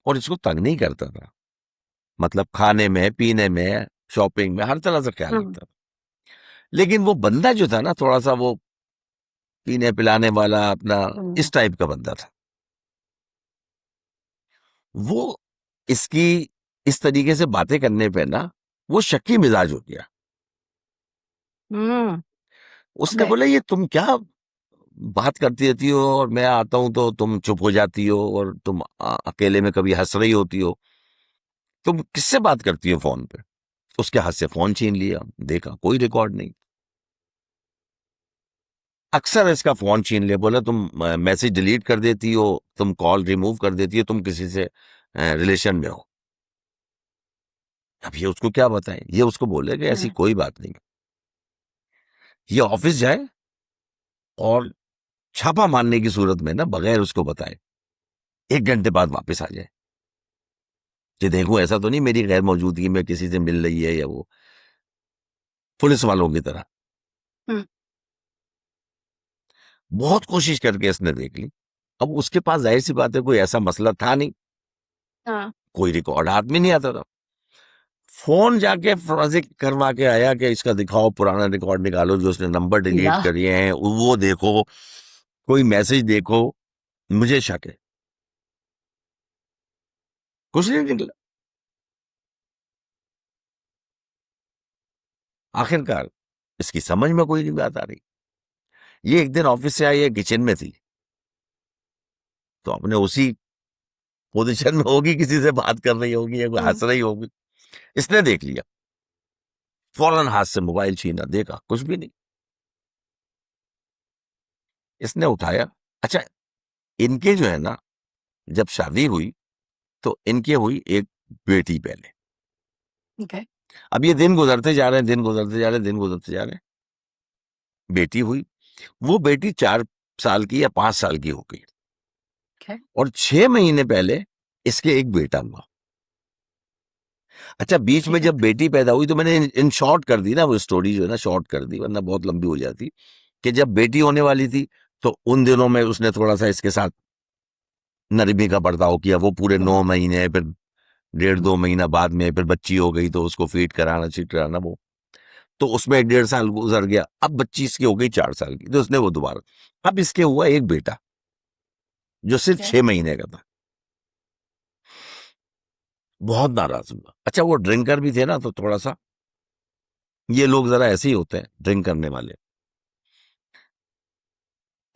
Speaker 1: और इसको तंग नहीं करता था, मतलब खाने में, पीने में, शॉपिंग में, हर तरह से ख्याल रखता था। लेकिन वो बंदा जो था ना, थोड़ा सा वो पीने पिलाने वाला, अपना इस टाइप का बंदा था। वो इसकी इस तरीके से बातें करने पे ना, वो शक्की मिजाज हो गया। उसने
Speaker 2: Okay.
Speaker 1: बोला ये तुम क्या बात करती रहती हो, और मैं आता हूं तो तुम चुप हो जाती हो, और तुम अकेले में कभी हंस रही होती हो, तुम किससे बात करती हो फोन पे। उसके हाथ से फोन छीन लिया, देखा कोई रिकॉर्ड नहीं। अक्सर इसका फोन छीन लिया, बोला तुम मैसेज डिलीट कर देती हो, तुम कॉल रिमूव कर देती हो, तुम किसी से रिलेशन में हो। अब ये उसको क्या बताएं, ये उसको बोले कि ऐसी कोई बात नहीं, ये ऑफिस जाए और छापा मारने की सूरत में ना, बगैर उसको बताए 1 घंटे बाद वापस आ जाए, कि देखो ऐसा तो नहीं मेरी गैर मौजूदगी में किसी से मिल रही है, या वो पुलिस वालों की तरह। बहुत कोशिश करके इसने देख ली। अब उसके पास जाहिर सी बात है कोई ऐसा मसला था नहीं, कोई रिकॉर्ड हाथ में नहीं आता था। फोन जाके फोरेंसिक करवा के आया कि इसका दिखाओ, पुराना रिकॉर्ड निकालो, जो उसने नंबर डिलीट करिए हैं वो देखो, कोई मैसेज देखो, मुझे शक है। कुछ नहीं निकला। आखिरकार इसकी समझ में कोई नहीं बात आ रही। ये एक दिन ऑफिस से आई, ये किचन में थी, तो अपने उसी पोजीशन में होगी, किसी से बात कर रही होगी या कोई हंस रही होगी, इसने देख लिया, फौरन हाथ से मोबाइल छीना, देखा कुछ भी नहीं। इसने उठाया। अच्छा, इनके जो है ना, जब शादी हुई तो इनके हुई एक बेटी पहले।
Speaker 2: Okay.
Speaker 1: अब ये दिन गुजरते जा रहे हैं, दिन गुजरते जा रहे हैं, दिन गुजरते जा रहे हैं, बेटी हुई। वो बेटी 4 साल की या 5 साल की हो गई।
Speaker 2: Okay.
Speaker 1: और 6 महीने पहले इसके एक बेटा हुआ। अच्छा, बीच में
Speaker 2: ठीक है।
Speaker 1: जब बेटी पैदा हुई तो मैंने इन शॉर्ट कर दी ना, वो स्टोरी जो है ना शॉर्ट कर दी, वरना बहुत लंबी हो जाती। कि जब बेटी होने वाली थी तो उन दिनों में उसने थोड़ा सा इसके साथ नरमी का बर्ताव किया। वो पूरे 9 महीने, फिर 1.5-2 महीना बाद में फिर बच्ची हो गई तो उसको फीड कराना चीट कराना, वो तो उसमें 1.5 साल गुजर गया। अब बच्ची इसकी हो गई 4 साल की, तो उसने वो दोबारा, अब इसके हुआ एक बेटा जो सिर्फ
Speaker 2: Okay.
Speaker 1: 6 महीने का था। बहुत नाराज हुआ। अच्छा, वो ड्रिंकर भी थे ना, तो थोड़ा सा ये लोग जरा ऐसे ही होते हैं ड्रिंक करने वाले।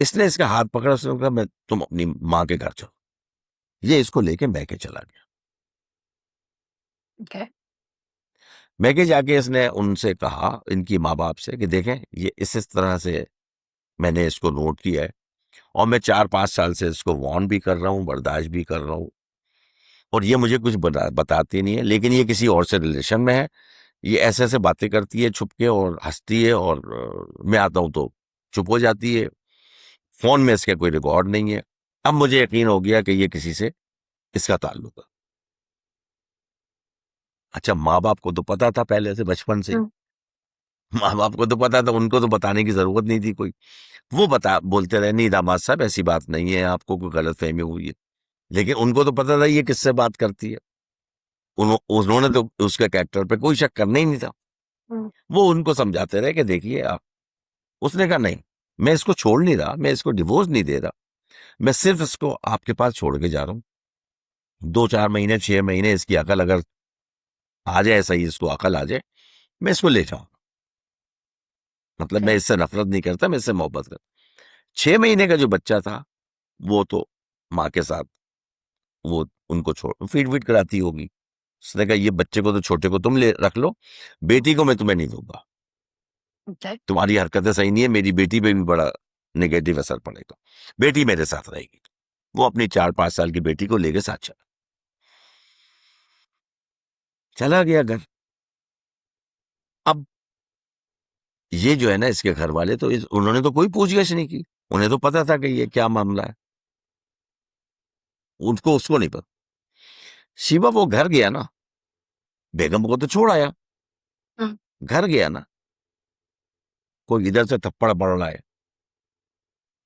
Speaker 1: इसने इसका हाथ पकड़ा, उसने कहा मैं तुम अपनी माँ के घर चलो। ये इसको लेके मैके चला गया।
Speaker 2: Okay.
Speaker 1: मैके जाके इसने उनसे कहा, इनकी माँ बाप से, कि देखें ये इस तरह से मैंने इसको नोट किया है और मैं 4-5 साल से इसको वार्न भी कर रहा हूँ, बर्दाश्त भी कर रहा हूँ, और ये मुझे कुछ बताती नहीं है, लेकिन ये किसी और से रिलेशन में है। ये ऐसे ऐसे बातें करती है छुप के और हंसती है, और मैं आता हूं तो चुप हो जाती है। फोन में इसका कोई रिकॉर्ड नहीं है। अब मुझे यकीन हो गया कि ये किसी से इसका ताल्लुक है। अच्छा, माँ बाप को तो पता था पहले से, बचपन से ही। माँ बाप को तो पता था, उनको तो बताने की जरूरत नहीं थी कोई। वो बोलते रहे, नहीं दामाद साहब ऐसी बात नहीं है, आपको कोई गलतफहमी हुई है। लेकिन उनको तो पता था ये किससे बात करती है। उन्होंने तो उसके कैरेक्टर पे कोई शक करना ही नहीं था। वो उनको समझाते रहे कि देखिए आप। उसने कहा नहीं, मैं इसको छोड़ नहीं रहा, मैं इसको डिवोर्स नहीं दे रहा, मैं सिर्फ इसको आपके पास छोड़ के जा रहा हूं। 2-4 महीने 6 महीने इसकी अकल अगर आ जाए, सही इसको अकल आ जाए, मैं इसको ले जाऊं। मतलब मैं इससे नफरत नहीं करता, मैं इससे मोहब्बत करता। 6 महीने का जो बच्चा था वो तो माँ के साथ, वो उनको छोड़ फीड वीड कराती होगी। उसने कहा ये बच्चे को तो, छोटे को तुम ले रख लो, बेटी को मैं तुम्हें नहीं दूंगा।
Speaker 2: Okay.
Speaker 1: तुम्हारी हरकतें सही नहीं है, मेरी बेटी पे भी बड़ा नेगेटिव असर पड़ेगा। बेटी मेरे साथ रहेगी। वो अपनी 4-5 साल की बेटी को लेके साथ चला गया घर। अब ये जो है ना, इसके घर वाले तो उन्होंने तो कोई पूछगछ नहीं की। उन्हें तो पता था कि ये क्या मामला है, उनको उसको नहीं पता। शिवा वो घर गया ना, बेगम को तो छोड़ आया, घर गया ना, कोई इधर से थप्पड़ पड़ रहा है।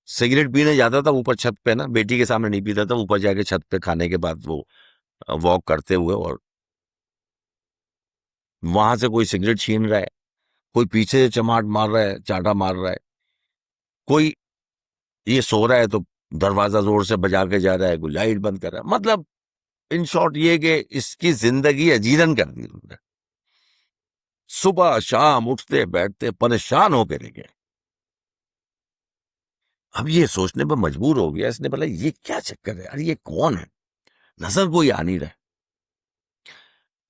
Speaker 1: सिगरेट पीने जाता था ऊपर छत पे ना, बेटी के सामने नहीं पीता था, ऊपर जाके छत पे खाने के बाद वो वॉक करते हुए, और वहां से कोई सिगरेट छीन रहा है, कोई पीछे से चमाट मार रहा है, चाटा मार रहा है, कोई ये सो रहा है तो दरवाजा जोर से बजा के जा रहा है, कोई लाइट बंद कर रहा है। मतलब इन शॉर्ट ये कि इसकी जिंदगी अजीरन कर दी उन्होंने। सुबह शाम उठते बैठते परेशान होकर रह गए। अब ये सोचने पर मजबूर हो गया इसने, बोला ये क्या चक्कर है यार, ये कौन है, नजर कोई आ नहीं रहा।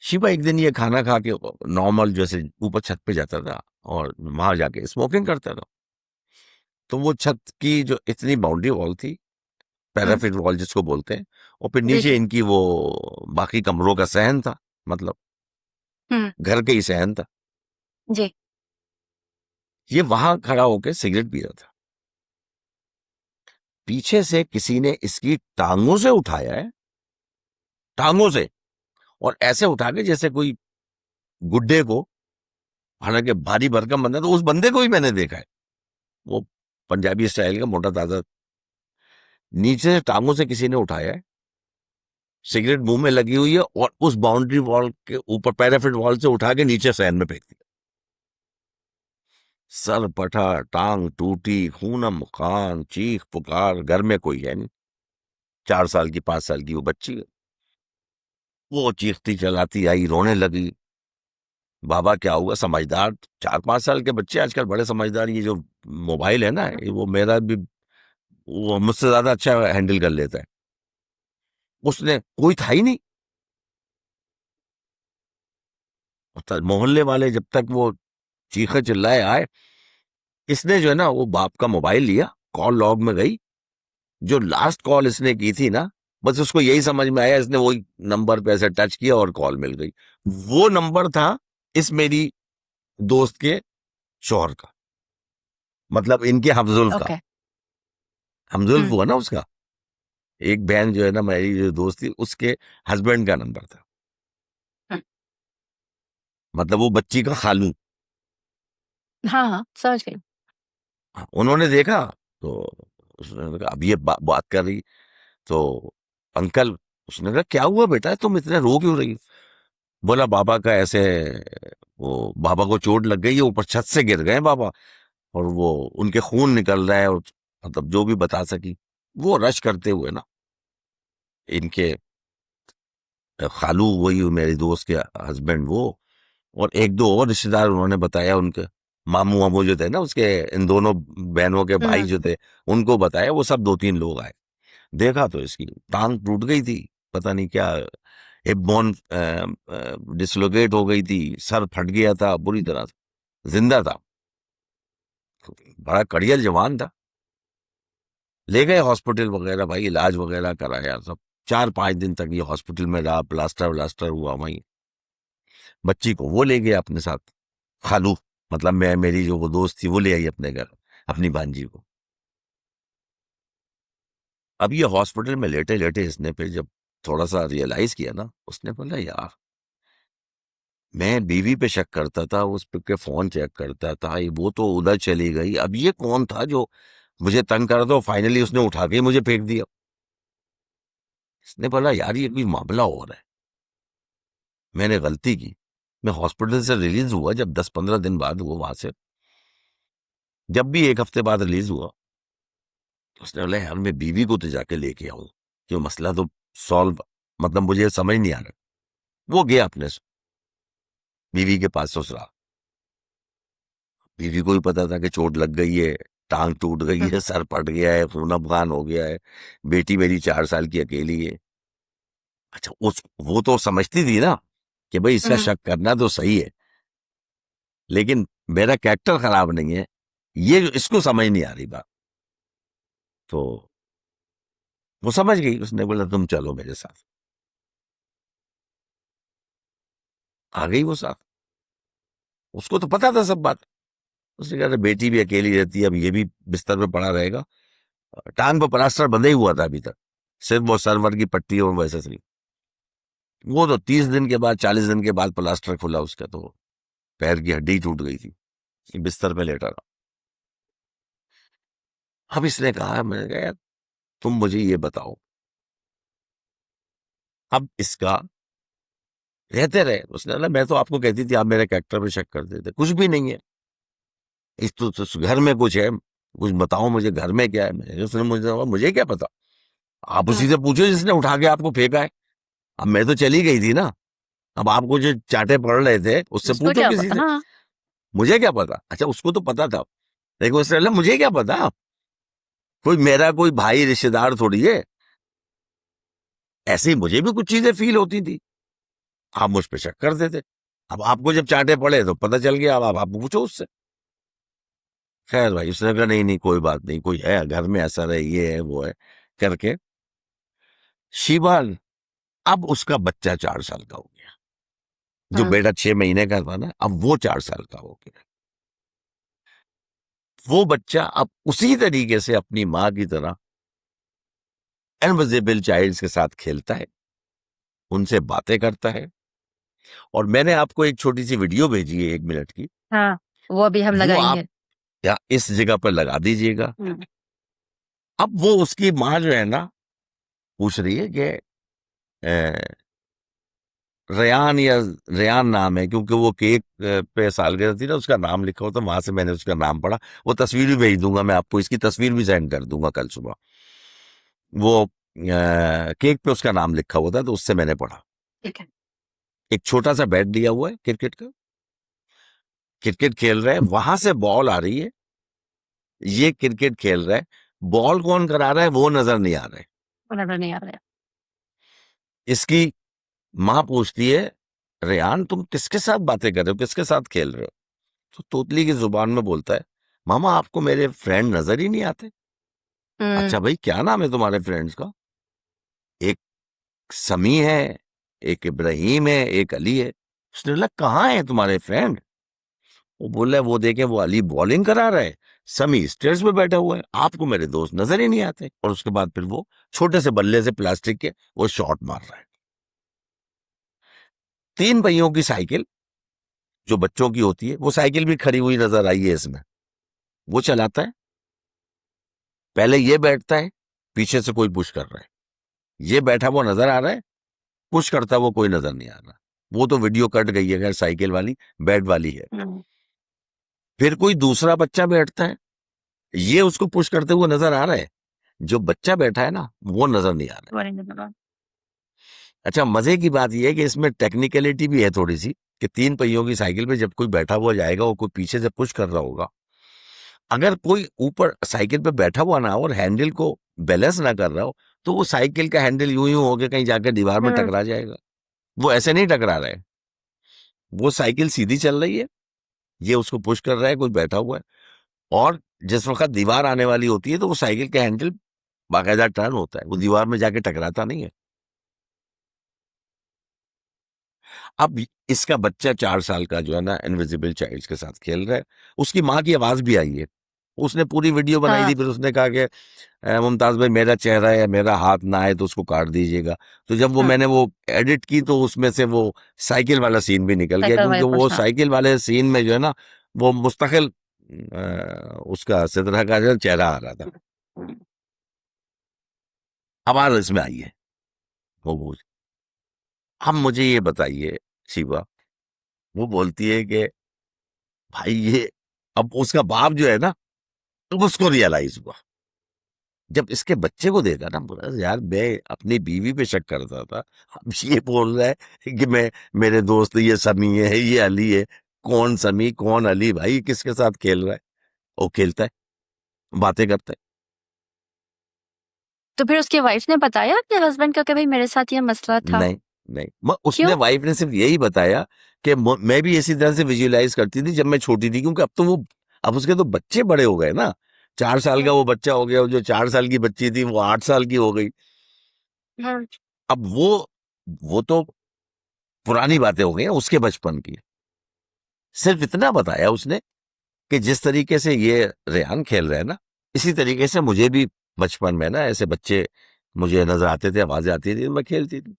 Speaker 1: शिवा एक दिन ये खाना खा के नॉर्मल जैसे ऊपर छत पे जाता था और वहां जाके स्मोकिंग करता था। तो वो छत की जो इतनी बाउंड्री वॉल थी, पैराफिट वॉल जिसको बोलते हैं, और फिर नीचे इनकी वो बाकी कमरों का सहन था, मतलब घर के ही सहन था।
Speaker 2: जी।
Speaker 1: ये वहां खड़ा होकर सिगरेट पी रहा था। पीछे से किसी ने इसकी टांगों से उठाया है, टांगों से, और ऐसे उठा के जैसे कोई गुड्डे को, हालांकि भारी भरकम बंदा, तो उस बंदे को ही मैंने देखा है, वो पंजाबी स्टाइल का मोटा ताजा। नीचे से टांगों से किसी ने उठाया है, सिगरेट मुंह में लगी हुई है, और उस बाउंड्री वॉल के ऊपर पैराफिट वॉल से उठा के नीचे सहन में फेंक दिया। सर पटा, टांग टूटी, खूनम खान, चीख पुकार। घर में कोई है नहीं, 4 साल की 5 साल की वो बच्ची है। वो चीखती चलाती आई, रोने लगी। बाबा क्या हुआ, समझदार 4-5 साल के बच्चे आजकल बड़े समझदार। ये जो मोबाइल है ना, वो मेरा भी, वो मुझसे ज्यादा अच्छा हैंडल कर लेता है। उसने, कोई था ही नहीं मोहल्ले वाले, जब तक वो चीखे चिल्लाए आए, इसने जो है ना वो बाप का मोबाइल लिया, कॉल लॉग में गई, जो लास्ट कॉल इसने की थी ना, बस उसको यही समझ में आया, इसने वही नंबर पे ऐसे टच किया और कॉल मिल गई। वो नंबर था इस मेरी दोस्त के शौहर का, मतलब इनके हमजुल्फ का।
Speaker 2: Okay.
Speaker 1: हमजुल्फ हुआ ना उसका, एक बहन जो है ना, मेरी जो दोस्त थी, उसके हस्बैंड का नंबर था,
Speaker 2: हम्म,
Speaker 1: मतलब वो बच्ची का खालू।
Speaker 2: हाँ हाँ समझ गई।
Speaker 1: हाँ, उन्होंने देखा तो उसने कहा अब ये बात कर रही, तो अंकल, उसने कहा क्या हुआ बेटा, तुम इतने रो क्यों रही हो? बोला बाबा का ऐसे, वो बाबा को चोट लग गई है, ऊपर छत से गिर गए बाबा, और वो उनके खून निकल रहा है, और मतलब जो भी बता सकी वो रश करते हुए ना, इनके खालू, वही मेरे दोस्त के हस्बैंड, वो और एक दो और रिश्तेदार, उन्होंने बताया, उनके मामू वामू जो थे ना उसके, इन दोनों बहनों के भाई जो थे, उनको बताया, वो सब 2-3 लोग आए। देखा तो इसकी टांग टूट गई थी, पता नहीं क्या, हिप बोन डिसलोकेट हो गई थी, सर फट गया था बुरी तरह से, जिंदा था, बड़ा कड़ियल जवान था। ले गए हॉस्पिटल वगैरह, भाई इलाज वगैरह कराया सब, 4-5 दिन तक ये हॉस्पिटल में रहा, प्लास्टर व्लास्टर हुआ वहीं। बच्ची को वो ले गया अपने साथ, खालू, मतलब मैं, मेरी जो वो दोस्त थी, वो ले आई अपने घर अपनी भांजी को। अब ये हॉस्पिटल में लेटे लेटे इसने फिर जब थोड़ा सा रियलाइज किया ना, उसने बोला यार, मैं बीवी पे शक करता था, उस पे के फोन चेक करता था, वो तो उधर चली गई, अब ये कौन था जो मुझे तंग कर दो, फाइनली उसने उठा के ही मुझे फेंक दिया। इसने बोला यार ये कोई मामला और है, मैंने गलती की। मैं हॉस्पिटल से रिलीज हुआ जब 10-15 दिन बाद, वो वहां से जब भी 1 हफ्ते बाद रिलीज हुआ, तो उसने बोला यार मैं बीवी को तो जाके लेके आऊं, कि वो मसला तो सॉल्व, मतलब मुझे समझ नहीं आ रहा। वो गया अपने बीवी के पास ससुराल। बीवी को ही पता था कि चोट लग गई है, टांग टूट गई है, सर फट गया है, खून अफगान हो गया है, बेटी मेरी 4 साल की अकेली है। अच्छा, उस वो तो समझती थी ना कि भाई इसका शक करना तो सही है, लेकिन मेरा कैरेक्टर खराब नहीं है, ये इसको समझ नहीं आ रही बात। तो वो समझ गई, उसने बोला तुम चलो मेरे साथ। आ गई वो साथ, उसको तो पता था सब बात। उसने कहा बेटी भी अकेली रहती है, अब ये भी बिस्तर पे पड़ा रहेगा, टांग पर प्लास्टर बंधा ही हुआ था अभी तक, सिर्फ वो सरवर की पट्टी और वैसे थी। वो तो 30 दिन के बाद, 40 दिन के बाद प्लास्टर खुला उसका, तो पैर की हड्डी टूट गई थी, बिस्तर पे लेटा रहा। अब इसने कहा, मैंने कहा यार तुम मुझे ये बताओ, अब इसका रहते रहे। उसने बोला मैं तो आपको कहती थी, आप मेरे कैरेक्टर पे शक करते थे, कुछ भी नहीं है, इस तो घर में कुछ है, कुछ बताओ मुझे, घर में क्या है। उसने मुझे कहा, मुझे क्या पता, आप उसी से पूछो जिसने उठा के आपको फेंका है। अब मैं तो चली गई थी ना, अब आपको जो चांटे पड़ रहे थे उससे
Speaker 2: उसको
Speaker 1: पूछो
Speaker 2: क्या
Speaker 1: किसी
Speaker 2: पता।
Speaker 1: से।
Speaker 2: हाँ
Speaker 1: मुझे क्या पता, अच्छा उसको तो पता था, लेकिन उसने बोला मुझे क्या पता, कोई मेरा कोई भाई रिश्तेदार थोड़ी है। ऐसे ही मुझे भी कुछ चीजें फील होती थी, आप मुझ पे शक करते थे। अब आपको जब चांटे पड़े तो पता चल गया, अब आप पूछो उससे। खैर भाई, उसने कहा नहीं नहीं कोई बात नहीं, कोई है घर में ऐसा रहे, ये है वो है करके। शिवान, अब उसका बच्चा 4 साल का हो गया, जो
Speaker 2: हाँ
Speaker 1: बेटा 6 महीने का था ना, अब वो 4 साल का हो गया। वो बच्चा अब उसी तरीके से अपनी माँ की तरह इनविजिबल चाइल्ड्स के साथ खेलता है, उनसे बातें करता है। और मैंने आपको एक छोटी सी वीडियो भेजी है 1 मिनट की,
Speaker 2: हाँ वो अभी हम
Speaker 1: वो आप
Speaker 2: लगाएंगे।
Speaker 1: या इस जगह पर लगा दीजिएगा।
Speaker 2: हम्म,
Speaker 1: अब वो उसकी माँ जो है ना, पूछ रही है कि रेयान, या रेयान नाम है, क्योंकि वो केक पे सालगिरह थी ना, उसका नाम लिखा होता, वहां से मैंने उसका नाम पढ़ा। वो तस्वीर भी भेज दूंगा मैं आपको, इसकी तस्वीर भी सेंड कर दूंगा कल सुबह। वो केक पे उसका नाम लिखा हुआ था, तो उससे मैंने पढ़ा।
Speaker 2: ठीक है।
Speaker 1: एक छोटा सा बैट दिया हुआ है क्रिकेट का, क्रिकेट खेल रहे हैं, वहां से बॉल आ रही है, ये क्रिकेट खेल रहा है, बॉल कौन करा रहा है वो नजर नहीं आ रहा है।
Speaker 2: वो नजर नहीं आ रहा है।
Speaker 1: इसकी माँ पूछती है, रेयान तुम किसके साथ बातें कर रहे हो, किसके साथ खेल रहे हो? तो तोतली की जुबान में बोलता है, मामा आपको मेरे फ्रेंड नजर ही नहीं आते।
Speaker 2: हम्म,
Speaker 1: अच्छा भाई क्या नाम है तुम्हारे फ्रेंड्स का? एक समी है, एक इब्राहिम है, एक अली है। उसने बोला कहाँ है तुम्हारे फ्रेंड? वो बोल रहा है वो देखे, वो अली बॉलिंग करा रहा है, समी स्टेयर्स पे बैठा हुआ है, आपको मेरे दोस्त नजर ही नहीं आते, और उसके बाद फिर वो छोटे से बल्ले से प्लास्टिक के वो शॉट मार रहा है। 3 पहियों की साइकिल जो बच्चों की होती है, वो साइकिल भी खड़ी हुई नजर आई है इसमें। वो चलाता है, पहले ये बैठता है, पीछे से कोई पुश कर रहा है, ये बैठा वो नजर आ रहा है, पुश करता है वो कोई नजर नहीं आ रहा। वो तो वीडियो कट गई है, खैर साइकिल वाली बेड वाली है। फिर कोई दूसरा बच्चा बैठता है, ये उसको पुश करते हुए नजर आ रहा है, जो बच्चा बैठा है ना वो नजर नहीं आ रहा है। अच्छा, मजे की बात यह है कि इसमें टेक्निकलिटी भी है थोड़ी सी, कि 3 पहियों की साइकिल पे जब कोई बैठा हुआ जाएगा, वो कोई पीछे से पुश कर रहा होगा, अगर कोई ऊपर साइकिल पे बैठा हुआ ना हो और हैंडल को बैलेंस ना कर रहा हो, तो वो साइकिल का हैंडल यूं ही होके कहीं जाकर दीवार में टकरा जाएगा। वो ऐसे नहीं टकरा रहा है, वो साइकिल सीधी चल रही है, ये उसको पुश कर रहा है, कोई बैठा हुआ है, और जिस वक्त दीवार आने वाली होती है तो वो साइकिल का हैंडल बाकायदा टर्न होता है, वो दीवार में जाके टकराता नहीं है। अब इसका बच्चा 4 साल का जो है ना इनविजिबल चाइल्ड के साथ खेल रहा है, उसकी माँ की आवाज भी आई है, उसने पूरी वीडियो बनाई थी, फिर उसने कहा कि मुमताज भाई मेरा चेहरा है, मेरा हाथ ना आए तो उसको काट दीजिएगा। तो जब वो मैंने वो एडिट की तो उसमें से वो साइकिल वाला सीन भी निकल गया, क्योंकि वो साइकिल वाले सीन में जो है ना वो मुस्तकिल उसका सिद्रा का जो चेहरा आ रहा था, आवाज इसमें आई है वो बोल। अब मुझे ये बताइए शिवा, वो बोलती है कि भाई ये, अब उसका बाप जो है ना उसको रियलाइज हुआ जब इसके बच्चे को देखा ना, बोला यार मैं अपनी बीवी पे शक करता था, अब ये बोल रहा है कि मैं, मेरे दोस्त ये समी है, ये अली है, कौन समी कौन अली, भाई किसके साथ खेल रहा है? वो खेलता है, बातें करता है।
Speaker 2: तो फिर उसकी वाइफ ने बताया अपने हस्बैंड को कि भाई मेरे साथ ये मसला था?
Speaker 1: नहीं नहीं, उसने
Speaker 2: क्यों?
Speaker 1: वाइफ ने सिर्फ यही बताया कि मैं भी इसी तरह से विजुअलाइज करती थी जब मैं छोटी थी, क्योंकि अब तो वो, अब उसके तो बच्चे बड़े हो गए ना, 4 साल का वो बच्चा हो गया, जो 4 साल की बच्ची थी वो 8 साल की हो गई। अब वो तो पुरानी बातें हो गई हैं उसके बचपन की। सिर्फ इतना बताया उसने कि जिस तरीके से ये रेहान खेल रहे हैं ना, इसी तरीके से मुझे भी बचपन में ना ऐसे बच्चे मुझे नजर आते थे, आवाजें आती थी, मैं खेलती थी।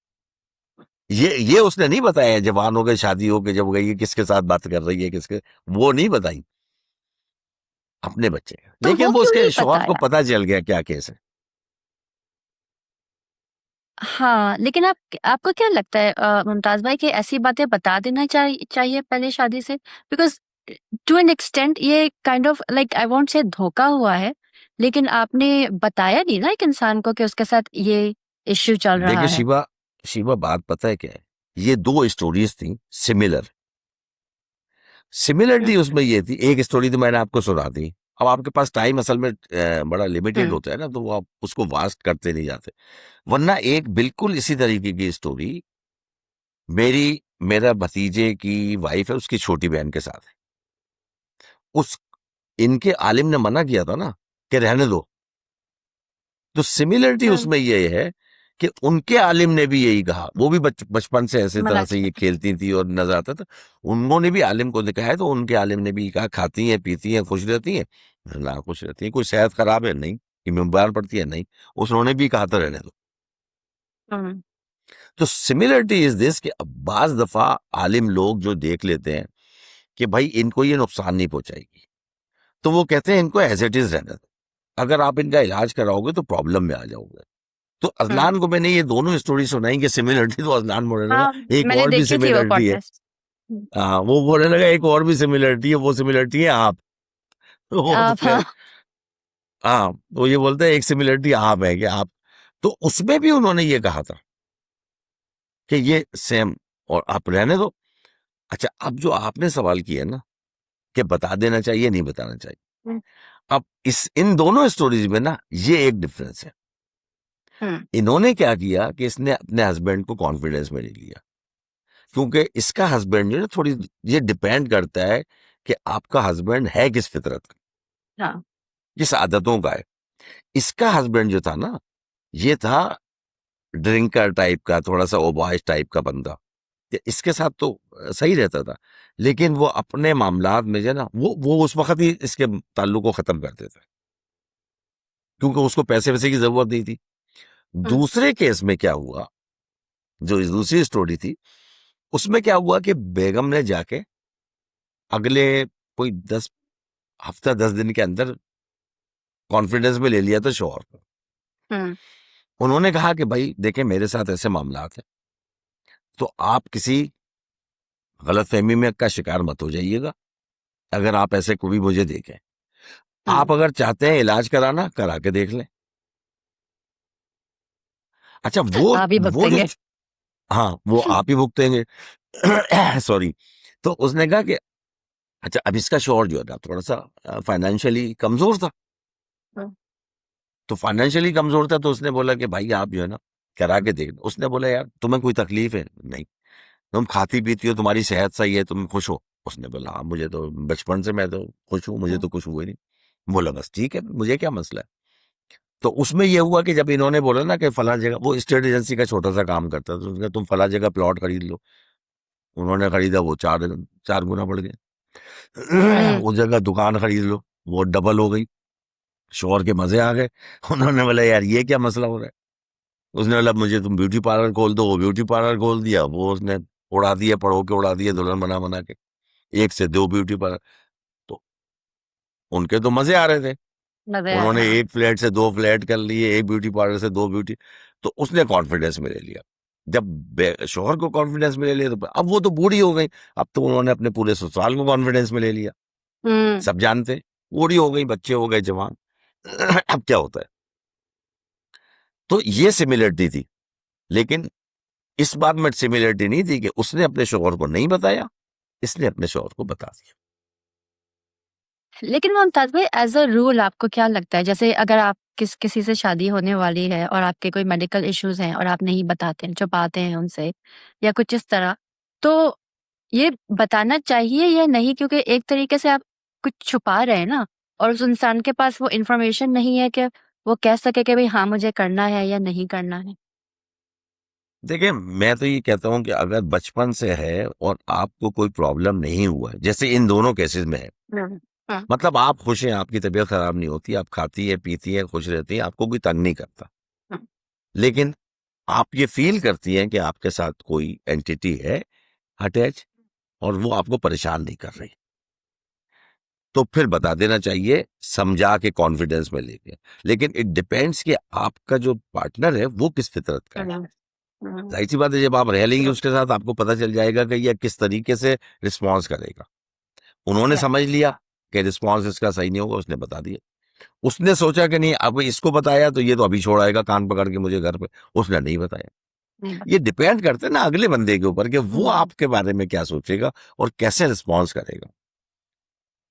Speaker 1: ये उसने नहीं बताया जवान हो गए, शादी हो गई, जब गई है किसके साथ बात कर रही है किसके, वो नहीं बताई अपने बच्चे।
Speaker 2: तो
Speaker 1: लेकिन
Speaker 2: वो
Speaker 1: वो
Speaker 2: क्यों
Speaker 1: उसके
Speaker 2: नहीं
Speaker 1: शौहर को
Speaker 2: बताया?
Speaker 1: पता चल गया क्या केस है।
Speaker 2: हाँ, लेकिन आपको क्या लगता है मुमताज भाई, कि ऐसी बातें बता देना चाहिए पहले शादी से? बिकॉज टू एन एक्सटेंट ये kind of like I won't say धोखा हुआ है, लेकिन आपने बताया नहीं ना एक इंसान को कि उसके साथ ये इश्यू चल रहा
Speaker 1: देखिए
Speaker 2: है।
Speaker 1: शिवा, शिवा बात पता है क्या है, ये 2 स्टोरीज थी सिमिलर। सिमिलरिटी उसमें ये थी, एक स्टोरी तो मैंने आपको सुना दी, अब आपके पास टाइम असल में बड़ा लिमिटेड होता है ना, तो वो आप उसको वास्ट करते नहीं जाते। वरना एक बिल्कुल इसी तरीके की स्टोरी मेरा भतीजे की वाइफ है, उसकी छोटी बहन के साथ है। उस इनके आलिम ने मना किया था ना कि रहने दो, तो सिमिलरिटी उसमें ये है कि उनके आलिम ने भी यही कहा, वो भी बचपन से ऐसे तरह से ये खेलती थी और नजर आता था, उन्होंने भी आलिम को दिखाया, तो उनके आलिम ने भी कहा खाती हैं पीती हैं खुश रहती हैं ना, खुश रहती हैं, कोई सेहत खराब है नहीं, कि बीमार पड़ती है नहीं, उन्होंने भी कहा था रहने दो। तो सिमिलरिटी इज दिस कि बाज दफा आलिम लोग जो देख लेते हैं कि भाई इनको ये नुकसान नहीं पहुंचाएगी, तो वो कहते हैं इनको एज इट इज रहने दो, अगर आप इनका इलाज कराओगे तो प्रॉब्लम में आ जाओगे। तो अजलान को मैंने ये दोनों स्टोरी सुनाई कि सिमिलरिटी, तो अजलान बोलने लगा एक और भी सिमिलरिटी है। हाँ, वो बोलने लगा एक और भी सिमिलरिटी है, वो सिमिलरिटी है आप। तो वो तो फिर हाँ, तो ये बोलते हैं एक सिमिलरिटी आप है कि आप, तो उसमें भी उन्होंने ये कहा था कि ये सेम, और आप रहने दो। अच्छा, अब जो आपने सवाल किया ना कि बता देना चाहिए नहीं बताना चाहिए, अब इन दोनों स्टोरीज में ना ये एक डिफरेंस है। इन्होंने क्या किया कि इसने अपने हस्बैंड को कॉन्फिडेंस में नहीं लिया, क्योंकि इसका हस्बैंड जो है थोड़ी, ये डिपेंड करता है कि आपका हस्बैंड है किस फितरत का, किस आदतों का है। इसका हस्बैंड जो था ना, ये था ड्रिंकर टाइप का, थोड़ा सा ओबॉयज टाइप का बंदा, इसके साथ तो सही रहता था। लेकिन वो अपने मामलात में जो है ना, वो उस वक्त ही इसके ताल्लुक को खत्म कर देता है, क्योंकि उसको पैसे वैसे की जरूरत नहीं थी। दूसरे केस में क्या हुआ, जो इस दूसरी स्टोरी थी, उसमें क्या हुआ कि बेगम ने जाके अगले कोई 10 दिन के अंदर कॉन्फिडेंस में ले लिया था शौहर को।
Speaker 2: हम्म,
Speaker 1: उन्होंने कहा कि भाई देखें, मेरे साथ ऐसे मामलात हैं, तो आप किसी गलतफहमी में का शिकार मत हो जाइएगा। अगर आप ऐसे कोई मुझे देखें, आप अगर चाहते हैं इलाज कराना, करा के देख लें। अच्छा,
Speaker 2: आप ही
Speaker 1: वो जो,
Speaker 2: भुगतेंगे।
Speaker 1: हाँ, वो आप ही भुगतेंगे। सॉरी। तो उसने कहा कि अच्छा, अब इसका शौहर जो है ना, थोड़ा सा फाइनेंशियली कमजोर था।
Speaker 2: हम्म,
Speaker 1: तो फाइनेंशियली कमजोर था, तो उसने बोला कि भाई आप जो है ना, करा के देख। उसने बोला यार तुम्हें कोई तकलीफ है? नहीं। तुम खाती पीती हो, तुम्हारी सेहत सही है, तुम खुश हो? उसने बोला हाँ, मुझे तो बचपन से मैं तो खुश हूँ, मुझे तो कुछ हुआ ही नहीं। बोला बस ठीक है, मुझे क्या मसला है। तो उसमें यह हुआ कि जब इन्होंने बोला ना कि फला जगह, वो स्टेट एजेंसी का छोटा सा काम करता था, तो उसने तुम फला जगह प्लॉट खरीद लो। उन्होंने खरीदा, वो चार चार गुना बढ़ गए।
Speaker 2: हम्म,
Speaker 1: उस जगह दुकान खरीद लो, वो डबल हो गई। शोहर के मजे आ गए। उन्होंने बोला यार ये क्या मसला हो रहा है। उसने बोला मुझे तुम ब्यूटी पार्लर खोल दो। वो ब्यूटी पार्लर खोल दिया, वो उसने उड़ा दिया, पढ़ो के उड़ा दिया, दुल्हन बना बना के, एक से दो ब्यूटी पार्लर। तो उनके तो मजे आ रहे थे।
Speaker 2: मजे आ
Speaker 1: उन्होंने
Speaker 2: रहा।
Speaker 1: एक फ्लैट से दो फ्लैट कर लिए, एक ब्यूटी पार्लर से दो ब्यूटी। तो उसने कॉन्फिडेंस में ले लिया। जब शोहर को कॉन्फिडेंस में ले लिया, तो अब वो तो बूढ़ी हो गई। अब तो उन्होंने अपने पूरे ससुराल को कॉन्फिडेंस में ले लिया।
Speaker 2: हम्म,
Speaker 1: सब जानते हैं, बूढ़ी हो गई, बच्चे हो गए जवान। अब क्या होता है। तो ये सिमिलरिटी थी। लेकिन इस बात में सिमिलरिटी नहीं थी कि उसने अपने शोहर को नहीं बताया, इसने अपने शोहर को बता दिया।
Speaker 2: लेकिन मुमताज भाई, एज अ रूल आपको क्या लगता है, जैसे अगर आप किसी से शादी होने वाली है और आपके कोई मेडिकल इश्यूज हैं और आप नहीं बताते हैं, छुपाते हैं उनसे या कुछ इस तरह, तो ये बताना चाहिए या नहीं? क्योंकि एक तरीके से आप कुछ छुपा रहे हैं ना, और उस इंसान के पास वो इंफॉर्मेशन नहीं है कि वो कह सके कि भाई हाँ मुझे करना है या नहीं करना है।
Speaker 1: देखिए, मैं तो ये कहता हूं कि अगर बचपन से है और आपको कोई प्रॉब्लम नहीं हुआ है, जैसे इन दोनों केसेस में है,
Speaker 2: हम्म, हम्म,
Speaker 1: मतलब आप खुश हैं, आपकी तबीयत खराब नहीं होती, आप खाती है पीती है, खुश रहती है, आपको कोई तंग नहीं करता,
Speaker 2: हम्म,
Speaker 1: लेकिन आप ये फील करती हैं कि आपके साथ कोई एंटिटी है अटैच, और वो आपको परेशान नहीं कर रही, तो फिर बता देना चाहिए, समझा के, कॉन्फिडेंस में लेके। लेकिन इट डिपेंड्स कि आपका जो पार्टनर है वो किस फितरत का है।
Speaker 2: हम्म, हम्म,
Speaker 1: जाहिर सी बात है, जब आप रह लेंगे उसके साथ, आपको पता चल जाएगा कि यह किस तरीके से रिस्पॉन्स करेगा। उन्होंने
Speaker 2: right,
Speaker 1: समझ लिया कि रिस्पॉन्स इसका सही नहीं होगा, उसने बता दिया। उसने सोचा कि नहीं, अब इसको बताया तो ये तो अभी छोड़ आएगा कान पकड़ के मुझे घर पे, उसने नहीं बताया।
Speaker 2: नहीं
Speaker 1: ये डिपेंड करता है ना अगले बंदे के ऊपर कि वो
Speaker 2: बता।
Speaker 1: आपके बारे में क्या सोचेगा और कैसे रिस्पॉन्स करेगा।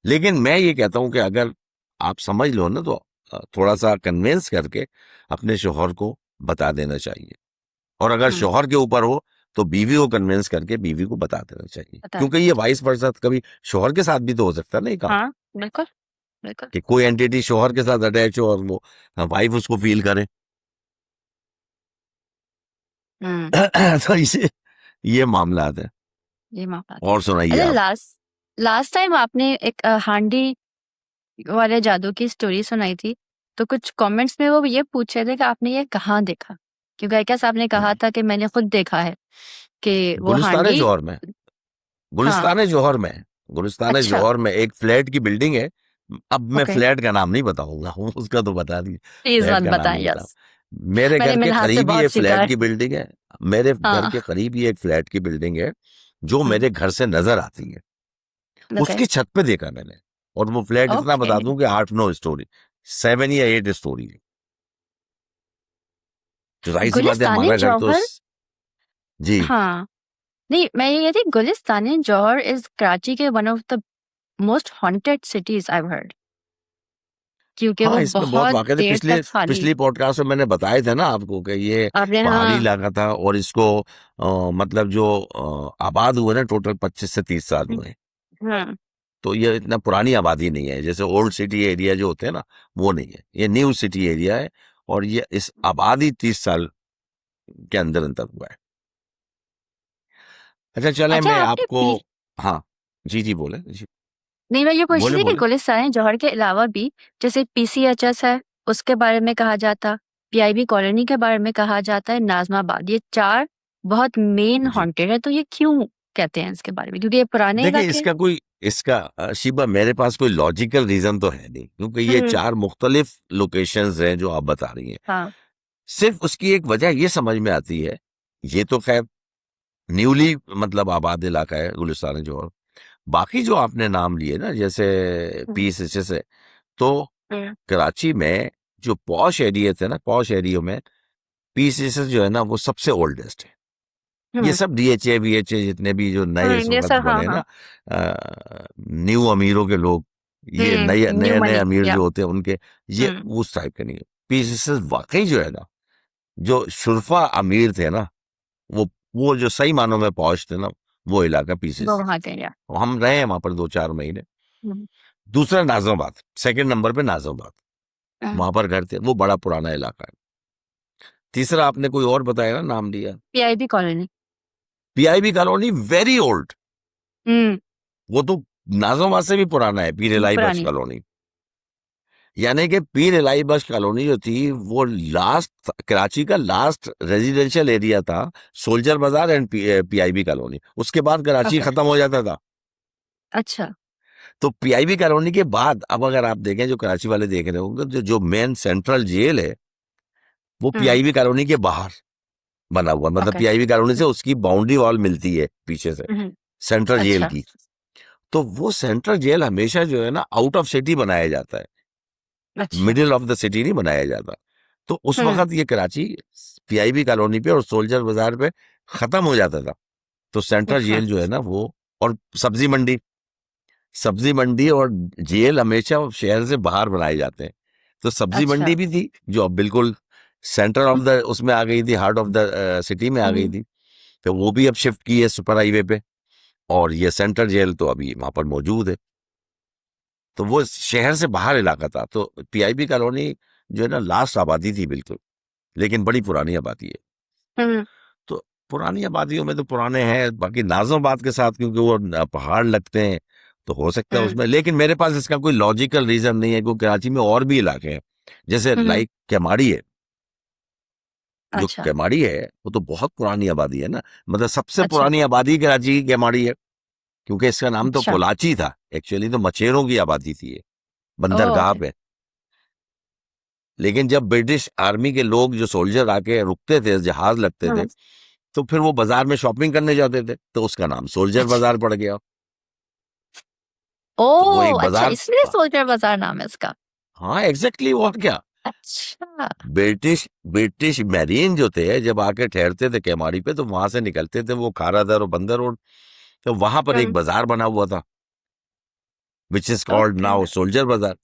Speaker 1: लेकिन मैं ये कहता हूं कि अगर आप समझ लो ना, तो थोड़ा सा कन्विंस करके अपने शोहर को बता देना चाहिए। और अगर
Speaker 2: हम्म,
Speaker 1: शोहर के ऊपर हो, तो बीवी को कन्विंस करके बीवी को बता देना चाहिए,
Speaker 2: बता
Speaker 1: क्योंकि
Speaker 2: देना
Speaker 1: ये
Speaker 2: चाहिए।
Speaker 1: वाइस वर्सा कभी शोहर के साथ भी तो हो सकता है ना ये काम,
Speaker 2: हाँ, बिल्कुल, बिल्कुल।
Speaker 1: कि कोई एंटिटी शोहर के साथ अटैच हो और वो वाइफ उसको फील करे।
Speaker 2: हम्म,
Speaker 1: तो इसे ये मामला आता है।
Speaker 2: ये मामला।
Speaker 1: और सुनाइए
Speaker 2: अच्छा,
Speaker 1: आप।
Speaker 2: लास्ट लास्ट टाइम आपने एक हांडी वाले जादू की स्टोरी सुनाई थी, तो कुछ कमेंट्स में वो ये पूछ रहे थे कि आपने ये कहाँ देखा? क्योंकि आई गेस आपने कहा था कि मैंने खुद देखा है कि वो
Speaker 1: गुलिस्तान
Speaker 2: हांडी।
Speaker 1: जौहर में,
Speaker 2: हाँ,
Speaker 1: गुलिस्तान जौहर में, गुलिस्तान
Speaker 2: अच्छा,
Speaker 1: जौहर में एक फ्लैट की बिल्डिंग है। अब मैं
Speaker 2: ओके,
Speaker 1: फ्लैट का नाम नहीं बताऊंगा, उसका तो बता दी,
Speaker 2: प्लीज
Speaker 1: फ्लैट
Speaker 2: मत
Speaker 1: का नाम
Speaker 2: बताएं,
Speaker 1: नहीं बताऊं।
Speaker 2: यस।
Speaker 1: मेरे
Speaker 2: मैंने
Speaker 1: घर के
Speaker 2: मिनहास से
Speaker 1: करीब ही
Speaker 2: बहुत
Speaker 1: एक
Speaker 2: सीखा
Speaker 1: फ्लैट
Speaker 2: है।
Speaker 1: की बिल्डिंग है। मेरे घर
Speaker 2: हाँ,
Speaker 1: के करीब ही एक फ्लैट की बिल्डिंग है, जो
Speaker 2: हम्म,
Speaker 1: मेरे घर से नजर आती है।
Speaker 2: ओके,
Speaker 1: उसकी छत पे देखा मैंने। और वो फ्लैट इतना
Speaker 2: ओके।
Speaker 1: बता दूं कि 8-9 स्टोरी, 7 या 8 स्टोरी है। तो जाहिर सी बात है,
Speaker 2: गुलिस्तान
Speaker 1: हमारा घर तो
Speaker 2: जौहर।
Speaker 1: जी।
Speaker 2: हाँ, नहीं, मैं ये कहती, गुलिस्तान जौहर इज कराची के one of the most haunted cities I heard, क्योंकि वो
Speaker 1: हाँ, इसमें बहुत
Speaker 2: बहुत
Speaker 1: वाकई थे।
Speaker 2: देर
Speaker 1: पिछले
Speaker 2: तक खाली।
Speaker 1: पिछली पॉडकास्ट में मैंने बताए थे ना आपको कि ये
Speaker 2: आपने,
Speaker 1: पहाड़ी
Speaker 2: हाँ।
Speaker 1: इलाका था, और इसको मतलब जो आबाद हुए ना, टोटल 25 से 30 साल
Speaker 2: हम्म,
Speaker 1: हुए।
Speaker 2: हम्म,
Speaker 1: तो ये इतना पुरानी आबादी नहीं है, जैसे ओल्ड सिटी एरिया जो होते हैं ना, वो नहीं है, ये न्यू सिटी एरिया है। और ये इस आबादी 30 साल के अंदर अंदर हुआ है। अच्छा चले,
Speaker 2: अच्छा,
Speaker 1: मैं
Speaker 2: आपने
Speaker 1: आपको, हाँ, जी बोले जी।
Speaker 2: नहीं, मैं ये पूछ
Speaker 1: बोले
Speaker 2: रही थी कि
Speaker 1: बोले
Speaker 2: गुलिस्तान जौहर के अलावा भी जैसे पीसीएचएस है, उसके बारे में कहा जाता, पीआईबी कॉलोनी के बारे में कहा जाता है, नाजमाबाद, ये 4 बहुत मेन
Speaker 1: जी।
Speaker 2: हॉन्टेड है, तो ये क्यों कहते हैं इसके बारे में? क्योंकि ये पुराने
Speaker 1: देखिए
Speaker 2: इलाके हैं।
Speaker 1: इसका शिबा मेरे पास कोई लॉजिकल रीजन तो है नहीं, क्योंकि ये 4 मुख्तलिफ लोकेशंस हैं जो आप बता रही हैं।
Speaker 2: हाँ।
Speaker 1: सिर्फ उसकी एक वजह ये समझ में आती है, ये तो खैर न्यूली मतलब आबाद इलाका है गुलिस्तान जौहर। बाकी जो आपने नाम लिए ना, जैसे पीस से, तो कराची में जो पॉश एरिया थे ना, पॉश एरिया में पीस जो है ना वो सबसे ओल्डेस्ट है। ये सब डीएचए वीएचए जितने भी जो नए इस
Speaker 2: ये
Speaker 1: वक्त
Speaker 2: सब, हाँ
Speaker 1: बने
Speaker 2: हाँ।
Speaker 1: ना, न्यू अमीरों के लोग, ये नए
Speaker 2: न्यू
Speaker 1: नए नए
Speaker 2: मनी,
Speaker 1: अमीर
Speaker 2: या
Speaker 1: जो होते हैं उनके, ये उस टाइप के नहीं है। पीस वाकई जो है ना, जो शुरफा अमीर थे ना, वो जो सही मानों में पहुंच थे ना, वो इलाका
Speaker 2: वो
Speaker 1: पीसेस।
Speaker 2: वहाँ के, या
Speaker 1: हम रहे हैं वहां पर 2-4 महीने। दूसरा नाजमाबाद, सेकंड नंबर पे नाजमाबाद, वहां पर घर थे, वो बड़ा पुराना इलाका है। तीसरा आपने कोई और बताया ना, नाम लिया,
Speaker 2: PIB colony.
Speaker 1: PIB colony, very old.
Speaker 2: हम्म,
Speaker 1: वो तो नाजमाबाद से भी पुराना है, पीर इलाही बख्श
Speaker 2: पुरानी।
Speaker 1: कॉलोनी। यानी कि पीर इलाही बख्श कॉलोनी जो थी वो लास्ट, कराची का लास्ट रेजिडेंशियल एरिया था, सोल्जर बाजार एंड पीआईबी कॉलोनी। उसके बाद कराची
Speaker 2: ओके,
Speaker 1: खत्म हो जाता था।
Speaker 2: अच्छा।
Speaker 1: तो पीआईबी कॉलोनी के बाद अब अगर आप देखें, जो कराची वाले देख रहे होंगे, जो मेन सेंट्रल जेल है वो पीआईबी कॉलोनी के बाहर बना हुआ, मतलब
Speaker 2: ओके।
Speaker 1: पीआईबी कॉलोनी से उसकी बाउंड्री वॉल मिलती है पीछे से, सेंट्रल जेल
Speaker 2: अच्छा,
Speaker 1: की। तो वो सेंट्रल जेल हमेशा जो है ना आउट ऑफ सिटी बनाया जाता है,
Speaker 2: अच्छा।
Speaker 1: मिडिल ऑफ द सिटी नहीं बनाया जाता। तो उस वक्त ये कराची पीआईबी कॉलोनी पे और सोल्जर बाजार पे खत्म हो जाता था। तो सेंट्रल जेल जो है ना वो, और सब्जी मंडी और जेल हमेशा शहर से बाहर बनाए जाते हैं। तो सब्जी
Speaker 2: अच्छा।
Speaker 1: मंडी भी थी जो अब बिल्कुल सेंटर ऑफ द उसमें आ गई थी, हार्ट ऑफ द सिटी में आ गई थी। तो वो भी अब शिफ्ट की है सुपर हाईवे पे, और ये सेंट्रल जेल तो अभी वहां पर मौजूद है। तो वो शहर से बाहर इलाका था। तो पीआईबी कॉलोनी जो है ना लास्ट आबादी थी बिल्कुल, लेकिन बड़ी पुरानी आबादी है। तो पुरानी आबादियों में तो पुराने हैं, बाकी नाजमाबाद के साथ क्योंकि वो पहाड़ लगते हैं तो हो सकता है उसमें, लेकिन मेरे पास इसका कोई लॉजिकल रीजन नहीं है, क्योंकि कराची में और भी इलाके हैं, जैसे लाइक केमाड़ी है। जो
Speaker 2: अच्छा,
Speaker 1: केमाड़ी है वो तो बहुत पुरानी आबादी है ना, मतलब सबसे
Speaker 2: अच्छा,
Speaker 1: पुरानी आबादी कराची की केमाड़ी है, क्योंकि इसका नाम तो
Speaker 2: अच्छा।
Speaker 1: कोलाची था, एक्चुअली तो मचेरों की आबादी थी ये,
Speaker 2: ओह,
Speaker 1: बंदरगाह
Speaker 2: ओके।
Speaker 1: पे। लेकिन जब ब्रिटिश आर्मी के लोग जो सोल्जर आके रुकते थे, जहाज लगते थे, तो फिर वो बाजार में शॉपिंग करने जाते थे, तो उसका नाम सोल्जर
Speaker 2: अच्छा।
Speaker 1: बाजार पड़ गया। तो वो एक
Speaker 2: ओह, अच्छा,
Speaker 1: बाजार
Speaker 2: इसलिए
Speaker 1: था।
Speaker 2: सोल्जर बाजार नाम है इसका।
Speaker 1: हाँ एग्जैक्टली, और क्या।
Speaker 2: अच्छा।
Speaker 1: ब्रिटिश ब्रिटिश मैरीन जो थे जब आके ठहरते थे केमाड़ी पे, तो वहां से निकलते थे वो खारादर और बंदर रोड, तो वहां पर एक बाजार बना हुआ था, which is called
Speaker 2: okay.
Speaker 1: Now soldier बाजार।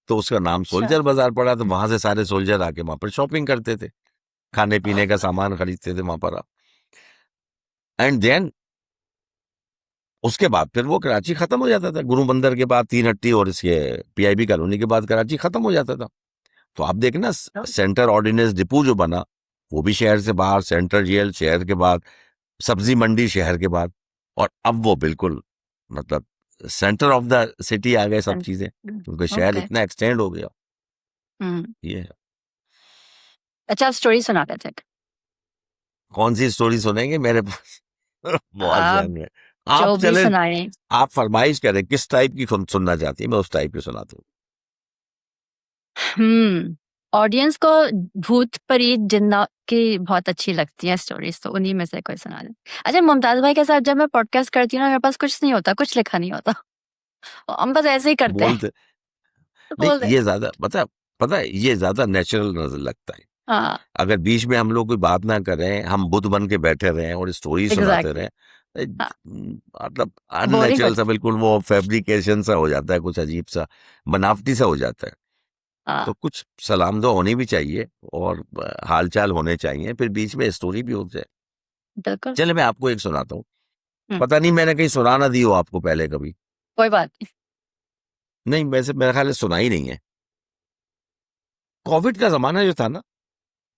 Speaker 1: तो उसका नाम
Speaker 2: अच्छा।
Speaker 1: सोल्जर बाजार पड़ा, तो वहां से सारे सोल्जर आके वहां पर शॉपिंग करते थे, खाने पीने का सामान खरीदते थे वहां पर। एंड देन उसके बाद फिर वो कराची खत्म हो जाता था, गुरु बंदर के बाद तीन हट्टी और इसके पीआईबी कॉलोनी के बाद कराची खत्म हो जाता था। तो आप देखना सेंटर ऑर्डिनेंस डिपो जो बना वो भी शहर से बाहर, सेंट्रल जेल शहर के बाद, सब्जी मंडी शहर के बाद, और अब वो बिल्कुल मतलब सेंटर ऑफ द सिटी आ गए सब चीजें, क्योंकि शहर
Speaker 2: ओके।
Speaker 1: इतना एक्सटेंड हो गया।
Speaker 2: हम्म।
Speaker 1: ये है।
Speaker 2: अच्छा, आप स्टोरी सुना देते हैं।
Speaker 1: कौन सी स्टोरी सुनेंगे मेरे पास? बहुत
Speaker 2: आप
Speaker 1: जंग है। आप
Speaker 2: जो भी
Speaker 1: चले,
Speaker 2: सुनाए।
Speaker 1: आप फरमाइश करें किस टाइप की सुनना चाहती है, मैं उस टाइप की सुनाता हूँ।
Speaker 2: ऑडियंस को भूत प्रेत जिन्ना की बहुत अच्छी लगती है स्टोरीज, तो उन्हीं में से कोई सुना दे। अच्छा, मुमताज भाई के साथ जब मैं पॉडकास्ट करती हूँ ना, मेरे पास कुछ नहीं होता, कुछ लिखा नहीं होता, हम बस ऐसे ही करते हैं।
Speaker 1: बोलते
Speaker 2: तो
Speaker 1: नहीं,
Speaker 2: बोल दे।
Speaker 1: ये ज्यादा पता पता है, ये ज्यादा नेचुरल नजर लगता है।
Speaker 2: हाँ,
Speaker 1: अगर बीच में हम लोग कोई बात ना करें, हम बुद्ध बन के बैठे रहें और स्टोरी सुनाते
Speaker 2: एग्जैक्टली।
Speaker 1: रहें,
Speaker 2: हाँ,
Speaker 1: मतलब
Speaker 2: बोरिंग हो
Speaker 1: अननेचुरल सा, बिल्कुल वो फैब्रिकेशन सा हो जाता है, कुछ अजीब सा बनावटी सा हो जाता है। तो
Speaker 2: हाँ,
Speaker 1: कुछ सलाम दुआ होनी भी चाहिए, और हालचाल होने चाहिए, फिर बीच में स्टोरी भी हो जाए।
Speaker 2: बिल्कुल।
Speaker 1: चले मैं आपको एक सुनाता हूँ,
Speaker 2: हम्म,
Speaker 1: पता नहीं मैंने कहीं सुना ना दी हो आपको पहले कभी।
Speaker 2: कोई बात नहीं।
Speaker 1: नहीं, वैसे मेरा ख्याल है सुना ही नहीं है। कोविड का जमाना जो था ना,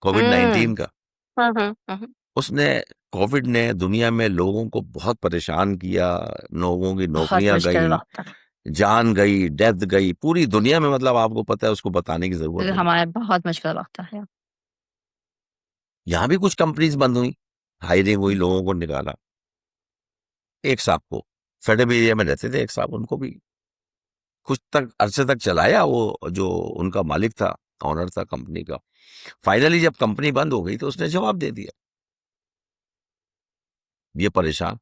Speaker 1: कोविड
Speaker 2: हम्म।
Speaker 1: 19 का,
Speaker 2: हाँ, हाँ,
Speaker 1: उसने कोविड ने दुनिया में लोगों को बहुत परेशान किया, लोगों की
Speaker 2: बहुत
Speaker 1: नौकरियां
Speaker 2: मुश्किल
Speaker 1: गई,
Speaker 2: वक्त था।
Speaker 1: जान गई, डेथ गई पूरी दुनिया में, मतलब आपको पता है, उसको बताने की जरूरत नहीं।
Speaker 2: हमारे बहुत मुश्किल वक्त था।
Speaker 1: यहाँ भी कुछ कंपनीज बंद हुई, हायरिंग हुई, लोगों को निकाला। एक साहब को फेडरल एरिया में रहते थे, एक साहब, उनको भी कुछ तक अरसे तक चलाया, वो जो उनका मालिक था, ऑनर था कंपनी का। फाइनली जब कंपनी बंद हो गई तो उसने जवाब दे दिया। ये परेशान,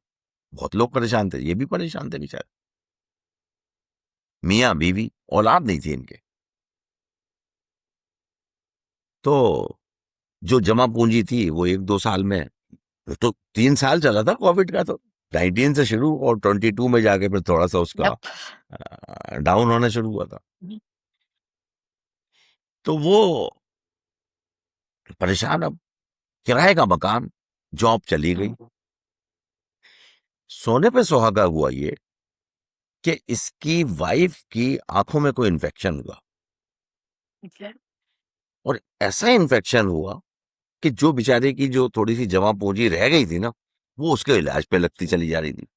Speaker 1: बहुत लोग परेशान थे, ये भी परेशान थे बेचारे, मियाँ बीवी, औलाद नहीं थी इनके। तो जो जमा पूंजी थी वो 1-2 साल में, तो 3 साल चला था कोविड का, तो 19 से शुरू और 22 में जाके फिर थोड़ा सा उसका डाउन होना शुरू हुआ था। तो वो परेशान। अब किराए का मकान, जॉब चली गई। सोने पे सुहागा हुआ ये कि इसकी वाइफ की आंखों में कोई इन्फेक्शन हुआ, और ऐसा इन्फेक्शन हुआ कि जो बेचारे की जो थोड़ी सी जमा पूंजी रह गई थी ना, वो उसके इलाज पे लगती चली जा रही थी,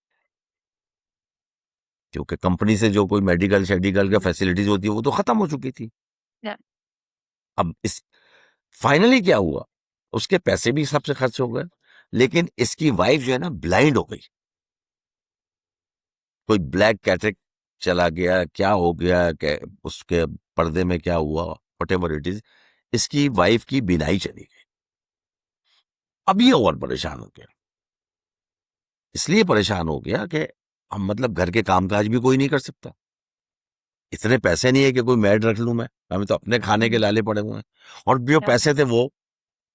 Speaker 1: क्योंकि कंपनी से जो कोई मेडिकल शेडिकल का फैसिलिटीज होती है वो तो खत्म हो चुकी थी। अब इस फाइनली क्या हुआ, उसके पैसे भी सबसे खर्च हो गए, लेकिन इसकी वाइफ जो है ना ब्लाइंड हो गई। कोई ब्लैक कैटरेक्ट चला गया, क्या हो गया, उसके पर्दे में क्या हुआ, व्हाटएवर इट इज, इसकी वाइफ की बीनाई चली गई। अब ये और परेशान हो गया, इसलिए परेशान हो गया कि हम, मतलब घर के कामकाज भी कोई नहीं कर सकता, इतने पैसे नहीं है कि कोई मेड रख लूं मैं, हमें तो अपने खाने के लाले पड़े हुए हैं, और जो पैसे थे वो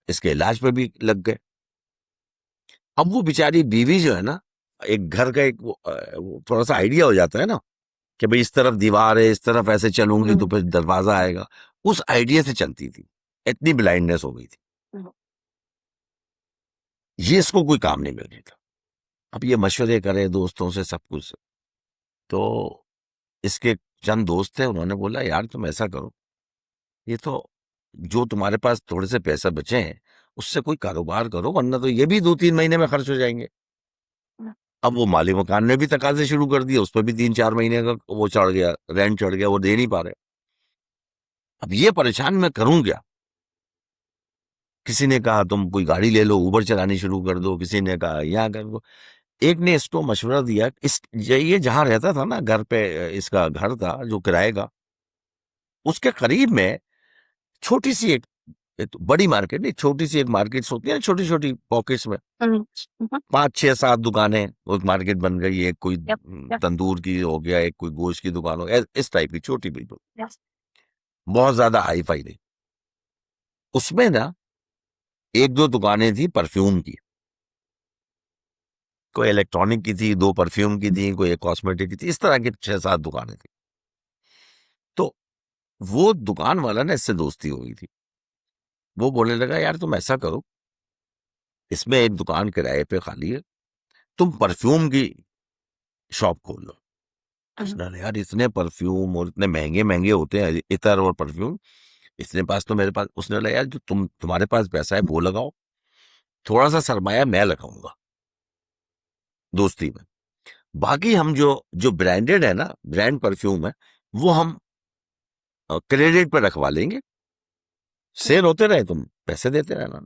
Speaker 1: इसके इलाज पे भी लग गए। अब वो बेचारी बीवी जो है ना, एक घर का एक वो थोड़ा सा आइडिया हो जाता है ना कि भाई इस तरफ दीवार है, इस तरफ ऐसे चलूंगी तो फिर दरवाजा आएगा, उस आइडिया से चलती थी, इतनी ब्लाइंडनेस हो गई थी। ये इसको कोई काम नहीं मिल रही था। अब ये मशवरे करे दोस्तों से, सब कुछ, तो इसके चंद दोस्त थे, उन्होंने बोला यार तुम ऐसा करो, ये तो जो तुम्हारे पास थोड़े से पैसे बचे हैं उससे कोई कारोबार करो, वरना तो ये भी 2-3 महीने में खर्च हो जाएंगे। अब वो माली मकान ने भी तकाजे शुरू कर दिए, उस पर भी 3-4 महीने का वो चढ़ गया, रेंट चढ़ गया, वो दे नहीं पा रहे। अब ये परेशान, मैं करूं क्या? किसी ने कहा तुम कोई गाड़ी ले लो, उबर चलानी शुरू कर दो, किसी ने कहा यहाँ कर दो। एक ने इसको मशवरा दिया, ये जहां रहता था ना, घर पे इसका घर था जो किराए का, उसके करीब में छोटी सी एक तो बड़ी मार्केट नहीं, छोटी सी एक मार्केट होती है ना, छोटी छोटी पॉकेट्स में 5-6-7 दुकानें, वो एक मार्केट बन गई। एक कोई तंदूर की हो गया, एक कोई गोश्त की दुकान हो गया, इस टाइप की छोटी, बिल्कुल बहुत ज्यादा हाई फाई नहीं। उसमें ना 1-2 दुकानें थी परफ्यूम की, कोई इलेक्ट्रॉनिक की थी, 2 परफ्यूम की थी, कोई एक कॉस्मेटिक की थी, इस तरह की 6-7 दुकानें थी। तो वो दुकान वाला ना इससे दोस्ती हो गई थी, वो बोलने लगा यार तुम ऐसा करो, इसमें एक दुकान किराए पे खाली है, तुम परफ्यूम की शॉप खोल लो। उसने कहा, यार इतने परफ्यूम और इतने महंगे महंगे होते हैं इतर और परफ्यूम, इतने पास तो मेरे पास। उसने कहा यार जो तुम्हारे पास पैसा है वो लगाओ, थोड़ा सा सरमाया मैं लगाऊंगा दोस्ती में, बाकी हम जो जो ब्रांडेड है ना, ब्रांड परफ्यूम है, वो हम क्रेडिट पे रखवा लेंगे, सेल होते रहे, तुम पैसे देते रहना,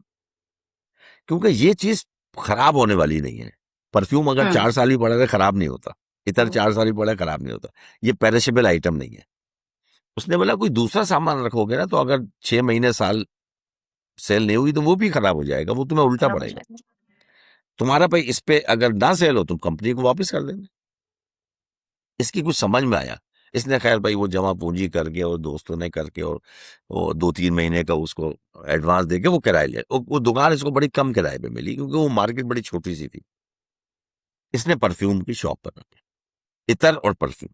Speaker 1: क्योंकि ये चीज खराब होने वाली नहीं है। परफ्यूम अगर 4 साल भी पड़ा रहे खराब नहीं होता, इतर 4 साल भी पड़ा खराब नहीं होता, ये पेरिशेबल आइटम नहीं है। उसने बोला कोई दूसरा सामान रखोगे ना, तो अगर 6 महीने साल सेल नहीं हुई तो वो भी खराब हो जाएगा, वो तुम्हें उल्टा पड़ेगा। तुम्हारा भाई इस पे अगर ना सेल हो तुम कंपनी को वापस कर देना। इसकी कुछ समझ में आया, इसने खैर भाई वो जमा पूंजी करके और दोस्तों ने करके और वो 2-3 महीने का उसको एडवांस देके वो किराए लिया। वो दुकान इसको बड़ी कम किराए पे मिली, क्योंकि वो मार्केट बड़ी छोटी सी थी। इसने परफ्यूम की शॉप पर रखी, इतर और परफ्यूम।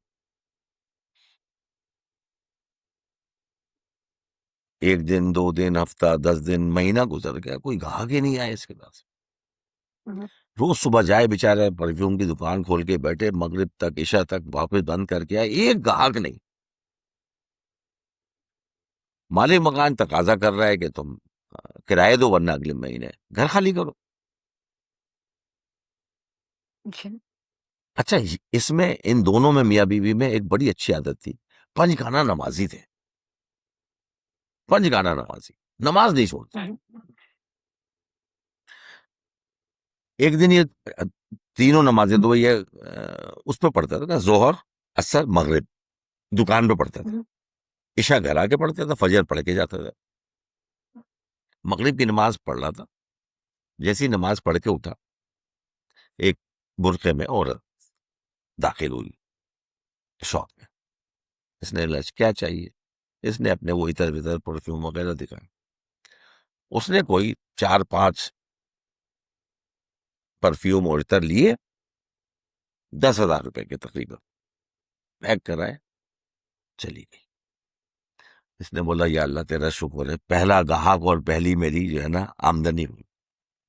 Speaker 1: 1 दिन, 2 दिन, हफ्ता, 10 दिन, महीना गुजर गया, कोई ग्राहक ही नहीं आया इसके पास। रोज सुबह जाए बेचारे, परफ्यूम की दुकान खोल के बैठे, मगरिब तक, इशा तक, वापस बंद करके आए, एक ग्राहक नहीं। मालिक मकान तकाजा कर रहा है कि तुम किराए दो, वरना अगले महीने घर खाली करो।
Speaker 2: Okay.
Speaker 1: अच्छा, इसमें इन दोनों में, मियाँ बीवी में, एक बड़ी अच्छी आदत थी। पंजगाना नमाजी थे, पंजगाना नमाजी, नमाज नहीं छोड़ते। एक दिन ये तीनों नमाजें तो ये उस पर पढ़ता था ना, जोहर, असर, मगरिब, दुकान पे पढ़ता था। ईशा घर आके पढ़ता था, फजर पढ़ के जाता था। मगरिब की नमाज पढ़ रहा था, जैसी नमाज पढ़ के उठा, एक बुरके में औरत दाखिल हुई शॉप में। इसने लच क्या चाहिए, इसने अपने वो इधर विधर परफ्यूम वगैरह दिखाए। उसने कोई 4-5 परफ्यूम और इतर लिए, 10,000 रुपए के तकरीबन, पैक कराए, चली गई। इसने बोला, या अल्लाह तेरा शुक्र है, पहला गाहक और पहली मेरी जो है ना आमदनी हुई।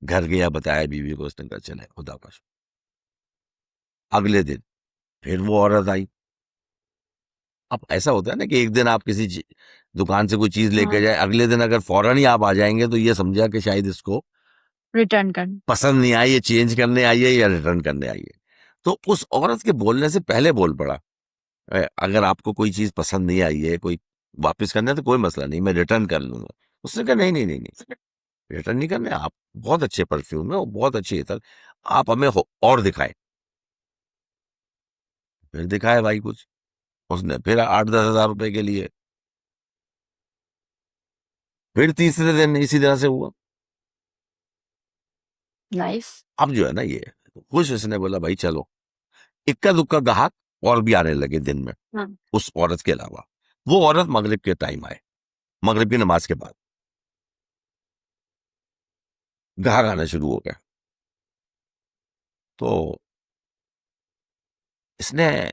Speaker 1: घर गया, बताया बीवी को, उसने कहा चले खुदा का शुक्र। अगले दिन फिर वो औरत आई। अब ऐसा होता है ना कि एक दिन आप किसी दुकान से कोई चीज लेके जाए, अगले दिन अगर फौरन ही आप आ जाएंगे तो ये समझा कि शायद इसको
Speaker 2: रिटर्न कर।
Speaker 1: पसंद नहीं आई है, चेंज करने आई है या रिटर्न करने आई है। तो उस औरत के बोलने से पहले बोल पड़ा, अगर आपको कोई चीज पसंद नहीं आई है, कोई वापस करना है तो कोई मसला नहीं, मैं रिटर्न कर लूंगा। उसने कहा नहीं नहीं नहीं नहीं, रिटर्न नहीं करने, आप बहुत अच्छे परफ्यूम है और बहुत अच्छी इतर, आप हमें और दिखाएं। फिर दिखाए भाई कुछ, उसने फिर 8-10 हजार रुपए के लिए। फिर तीसरे दिन इसी तरह से हुआ।
Speaker 2: नाइस।
Speaker 1: अब जो है ना ये खुश, इसने बोला भाई चलो, इक्का दुक्का ग्राहक और भी आने लगे दिन में, उस औरत के अलावा। वो औरत मगरिब के टाइम आए, मगरिब की नमाज के बाद ग्राहक आना शुरू हो गया। तो इसने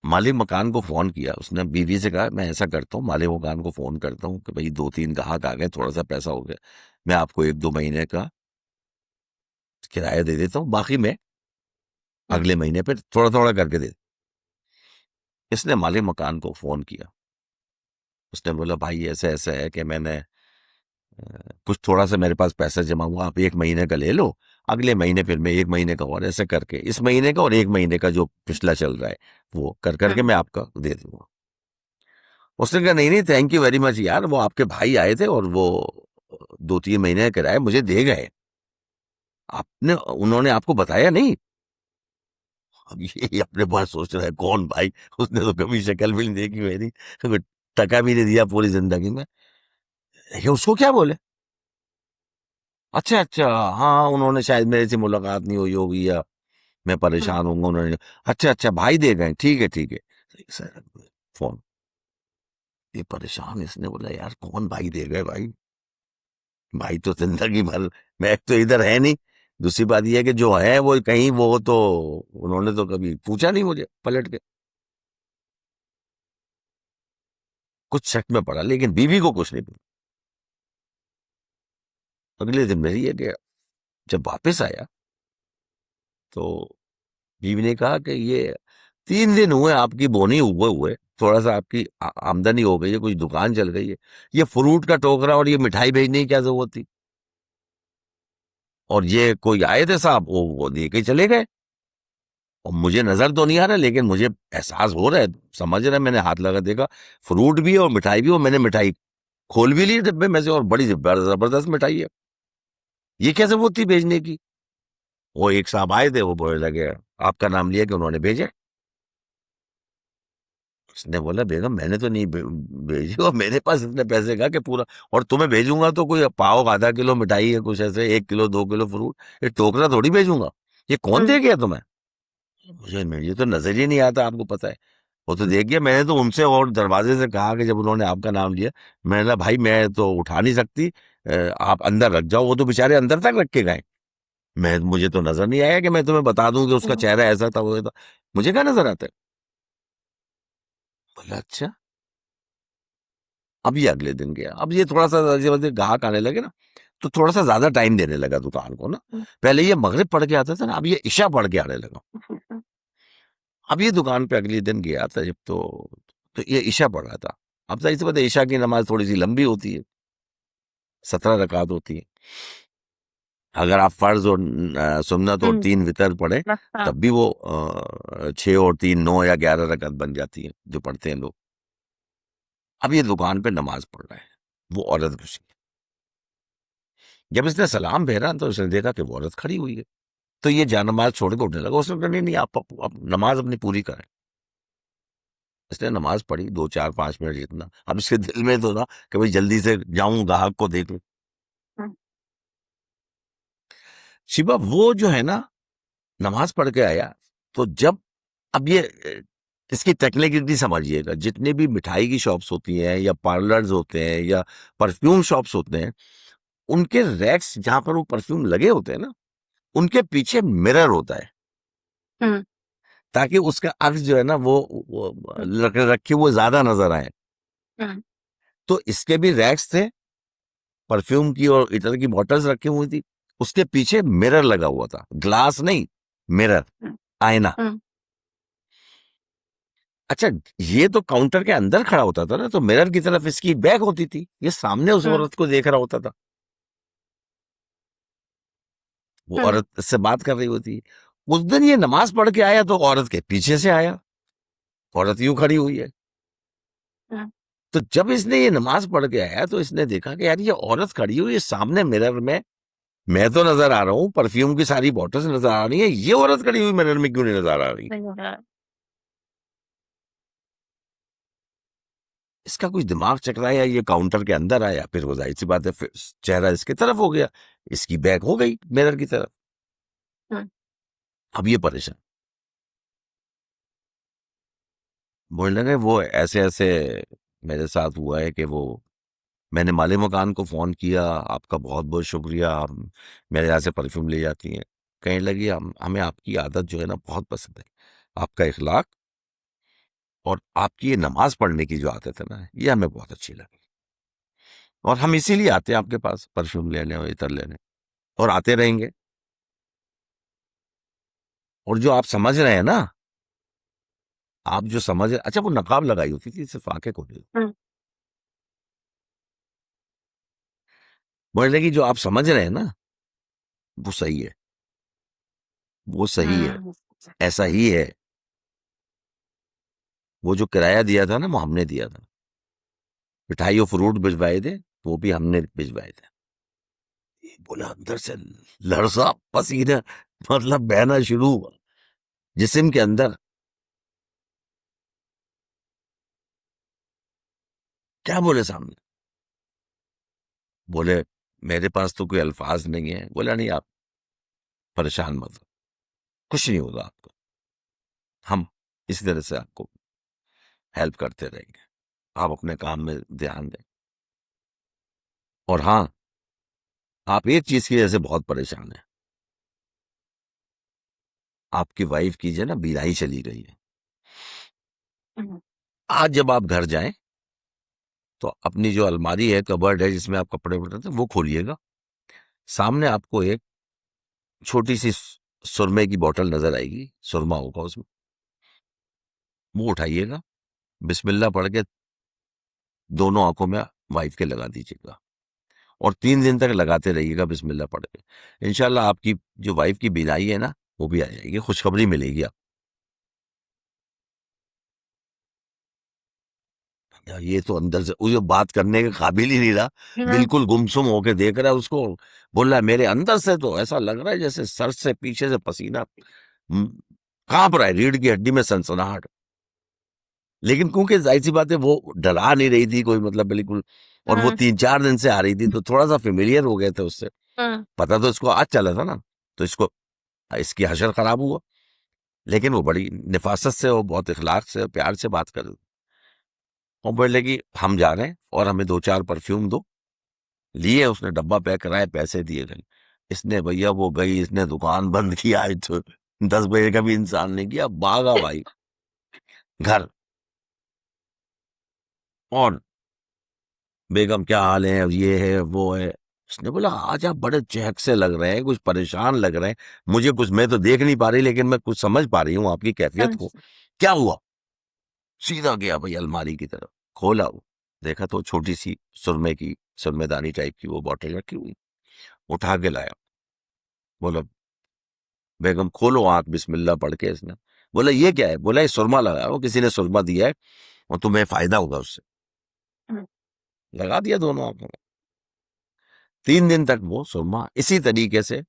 Speaker 1: मालिक मकान को फोन किया। उसने बीवी से कहा, मैं ऐसा करता हूँ, मालिक मकान को फोन करता हूँ कि भाई 2-3 ग्राहक आ गए, थोड़ा सा पैसा हो गया, मैं आपको 1-2 महीने का किराया दे देता हूँ, बाकी मैं अगले महीने पे थोड़ा थोड़ा करके दे। इसने मालिक मकान को फोन किया। उसने बोला, भाई ऐसा ऐसा है कि मैंने कुछ थोड़ा सा मेरे पास पैसा जमा हुआ, आप 1 महीने का ले लो, अगले महीने फिर मैं 1 महीने का, और ऐसे करके इस महीने का और 1 महीने का जो पिछला चल रहा है वो कर करके मैं आपका दे दूंगा। उसने कहा, नहीं नहीं, थैंक यू वेरी मच यार, वो आपके भाई आए थे और वो 2-3 महीने का किराया मुझे दे गए, आपने, उन्होंने आपको बताया नहीं। अब ये अपने पास सोच रहा है कौन भाई, उसने तो कभी शक्ल भी नहीं देखी मेरी, टका भी नहीं दिया पूरी जिंदगी में, लेकिन उसको क्या बोले। अच्छा अच्छा, हाँ उन्होंने शायद मेरे से मुलाकात नहीं हुई होगी या मैं परेशान हूँ उन्होंने। अच्छा अच्छा, भाई दे गए, ठीक है ठीक है। सर फोन, ये परेशान, इसने बोला यार कौन भाई दे गए भाई, भाई तो जिंदगी भर, मैं तो इधर है नहीं, दूसरी बात यह है कि जो है वो कहीं, वो तो उन्होंने तो कभी पूछा नहीं मुझे पलट के। कुछ शक में पड़ा, लेकिन बीवी को कुछ नहीं पूछा। अगले दिन मेरी ये गया, जब वापस आया तो बीवी ने कहा कि ये 3 दिन हुए आपकी बोनी हुए हुए, थोड़ा सा आपकी आमदनी हो गई है, कुछ दुकान चल गई है, ये फ्रूट का टोकरा और ये मिठाई भेजने की क्या जरूरत थी, और ये कोई आए थे साहब, वो दे के चले गए, और मुझे नजर तो नहीं आ रहा, लेकिन मुझे एहसास हो रहा है, समझ रहा है, मैंने हाथ लगा देखा, फ्रूट भी है और मिठाई भी, और मैंने मिठाई खोल भी ली डिब्बे में से, और बड़ी जबरदस्त मिठाई है, ये क्या जरूरत थी भेजने की। वो एक साहब आए थे, वो बोलने लगे, आपका नाम लिया कि उन्होंने भेजे। उसने बोला, बेगम मैंने तो नहीं भेजी, और मेरे पास इतने पैसे का कि पूरा, और तुम्हें भेजूंगा तो कोई पाव आधा किलो मिठाई है, कुछ ऐसे 1 किलो 2 किलो फ्रूट, ये टोकरा थोड़ी भेजूंगा, ये कौन दे गया तुम्हें। मुझे तो नजर ही नहीं आता, आपको पता है। वो तो देख गया, मैंने तो उनसे और दरवाजे से कहा कि जब उन्होंने आपका नाम लिया, मैंने कहा भाई मैं तो उठा नहीं सकती, आप अंदर रख जाओ, वो तो बेचारे अंदर तक रख के गए, मैं, मुझे तो नजर नहीं आया कि मैं तुम्हें बता दूं कि उसका चेहरा ऐसा था, वो था, मुझे क्या नजर आता है। बोला अच्छा। अब ये अगले दिन गया, अब ये थोड़ा सा जब ग्राहक आने लगे ना, तो थोड़ा सा ज्यादा टाइम देने लगा दुकान को ना। पहले ये मगरिब पढ़ के आता था ना, अब ये इशा पढ़ के आने लगा। अब ये दुकान पे अगले दिन गया था जब, तो ये इशा पढ़ रहा था। अब जाहिर सी बात है, इशा की नमाज थोड़ी सी लंबी होती है, 17 रकात होती है। अगर आप फर्ज और सुन्नत और 3 वितर पढ़े
Speaker 2: हाँ
Speaker 1: तब भी वो 6 और 3 9 या 11 रकअत बन जाती है जो पढ़ते हैं लोग। अब ये दुकान पे नमाज पढ़ रहा है, वो औरत घुसी। जब इसने सलाम फेरा तो उसने देखा कि वो औरत खड़ी हुई है, तो ये जानमाज छोड़ के उठने लगा। उसने कहा नहीं नहीं आप नमाज अपनी पूरी करें। इसने नमाज पढ़ी 2 4 5 मिनट जितना। अब इसके दिल में तो ना कि भाई जल्दी से जाऊं ग्राहक को देखूं।
Speaker 2: हम्म,
Speaker 1: शिवा वो जो है ना नमाज पढ़ के आया, तो जब अब ये इसकी टेक्निकलिटी समझिएगा। जितने भी मिठाई की शॉप्स होती हैं या पार्लर्स होते हैं या परफ्यूम शॉप्स होते हैं, उनके रैक्स जहां पर वो परफ्यूम लगे होते हैं ना, उनके पीछे मिरर होता है
Speaker 2: हम्म,
Speaker 1: ताकि उसका अक्स जो है ना वो रखे हुए ज्यादा नजर आए।
Speaker 2: हम्म,
Speaker 1: तो इसके भी रैक्स थे, परफ्यूम की और इतर की बॉटल्स रखी हुई थी, उसके पीछे मिरर लगा हुआ था। ग्लास नहीं, मिरर,
Speaker 2: हम्म,
Speaker 1: आईना।
Speaker 2: हम्म,
Speaker 1: अच्छा, ये तो काउंटर के अंदर खड़ा होता था ना, तो मिरर की तरफ इसकी बैक होती थी, ये सामने उस
Speaker 2: हम्म,
Speaker 1: औरत को देख रहा होता था। वो
Speaker 2: हम्म,
Speaker 1: औरत से बात कर रही होती। उस दिन ये नमाज पढ़ के आया तो औरत के पीछे से आया, औरत यूं खड़ी हुई है।
Speaker 2: हम्म,
Speaker 1: तो जब इसने ये नमाज पढ़ के आया तो इसने देखा कि यार ये औरत खड़ी हुई है सामने मिरर में, मैं तो नजर आ रहा हूं, परफ्यूम की सारी बॉटल्स नजर आ रही है, ये औरत खड़ी हुई मिरर में क्यों नहीं नजर आ रही।
Speaker 2: सही हो रहा है।
Speaker 1: इसका कुछ दिमाग चकराया, ये काउंटर के अंदर आया, फिर वो जाहिर सी बात है फिर चेहरा इसकी तरफ हो गया, इसकी बैक हो गई मिरर की तरफ।
Speaker 2: हम्म,
Speaker 1: अब ये परेशान, बोलने लगे वो ऐसे ऐसे मेरे साथ हुआ है कि वो मैंने माले मकान को फोन किया, आपका बहुत बहुत शुक्रिया, आप मेरे यहाँ से परफ्यूम ले जाती हैं। कहने लगी हमें आपकी आदत जो है ना बहुत पसंद है, आपका इखलाक और आपकी ये नमाज पढ़ने की जो आदत है ना, ये हमें बहुत अच्छी लगी, और हम इसीलिए आते हैं आपके पास परफ्यूम लेने और इतर लेने, और आते रहेंगे। और जो आप समझ रहे हैं ना, आप जो समझ रहे, अच्छा वो नकाब लगाई होती थी, सिर्फ आंखें खोली,
Speaker 2: हम्म,
Speaker 1: बोलने लगी जो आप समझ रहे हैं ना वो सही है, वो सही है,
Speaker 2: हम्म,
Speaker 1: ऐसा ही है। वो जो किराया दिया था ना वो हमने दिया था, मिठाई और फ्रूट भिजवाए थे वो भी हमने भिजवाए थे। ये बोला अंदर से लड़सा पसीना मतलब बहना शुरू हुआ जिस्म के अंदर। क्या बोले सामने, बोले मेरे पास तो कोई अल्फाज नहीं है। बोला नहीं आप परेशान मत हो, कुछ नहीं होगा आपको, हम इसी तरह से आपको हेल्प करते रहेंगे, आप अपने काम में ध्यान दें। और हाँ, आप एक चीज की वजह से बहुत परेशान है, आपकी वाइफ की जो है ना बीराई चली गई है।
Speaker 2: हम्म,
Speaker 1: आज जब आप घर जाएं तो अपनी जो अलमारी है, कबर्ड है जिसमें आप कपड़े रखते हैं, वो खोलिएगा। सामने आपको एक छोटी सी सुरमे की बोतल नजर आएगी, सुरमा होगा उसमें, वो उठाइएगा, बिस्मिल्लाह पढ़ के दोनों आंखों में वाइफ के लगा दीजिएगा, और 3 दिन तक लगाते रहिएगा बिस्मिल्लाह पढ़ के। इंशाल्लाह आपकी जो वाइफ की बीनाई है ना वो भी आ जाएगी, खुशखबरी मिलेगी आपको। यार ये तो अंदर से वो बात करने के काबिल ही नहीं रहा,
Speaker 2: हम्म,
Speaker 1: बिल्कुल गुमसुम होके देख रहा है उसको। बोल रहा है मेरे अंदर से तो ऐसा लग रहा है जैसे सर से पीछे से पसीना हम्म, कांप रहा है, रीढ़ की हड्डी में सनसनाहट। लेकिन क्योंकि जाहिर सी बात है वो डरा नहीं रही थी कोई, मतलब बिल्कुल, और वो
Speaker 2: हम्म,
Speaker 1: 3 4 दिन से आ रही थी तो थोड़ा सा फेमिलियर हो गए थे उससे,
Speaker 2: हम्म,
Speaker 1: पता तो इसको आज चला था ना, तो इसको इसकी हशर खराब हुआ। लेकिन वो बड़ी निफासत से और बहुत इखलाक से और प्यार से बात कर, और बोले कि हम जा रहे हैं और हमें 2 4 परफ्यूम दो। लिए उसने, डब्बा पैक कराया, पैसे दिए गए। इसने भैया वो गई, इसने दुकान बंद किया, आज तो 10 बजे का भी इंसान नहीं किया, भागा भाई घर। और बेगम क्या हाल है, अब ये है वो है। उसने बोला आज आप बड़े चहक से लग रहे हैं, कुछ परेशान लग रहे हैं, मुझे कुछ, मैं तो देख नहीं पा रही लेकिन मैं कुछ समझ पा रही हूँ आपकी कैफियत को, क्या हुआ। सीधा गया भाई अलमारी की तरफ, खोला वो, देखा तो छोटी सी सुरमे की, सुरमेदानी टाइप की वो बॉटल रखी हुई, उठा के लाया, बोला बेगम खोलो आंख, बिस्मिल्लाह पढ़ के इसने बोला ये क्या है? बोला ये सुरमा लगाओ, किसी ने सुरमा दिया है और तुम्हें फायदा होगा उससे। लगा दिया दोनों आंखों में। 3 दिन तक वो सुरमा इसी तरीके से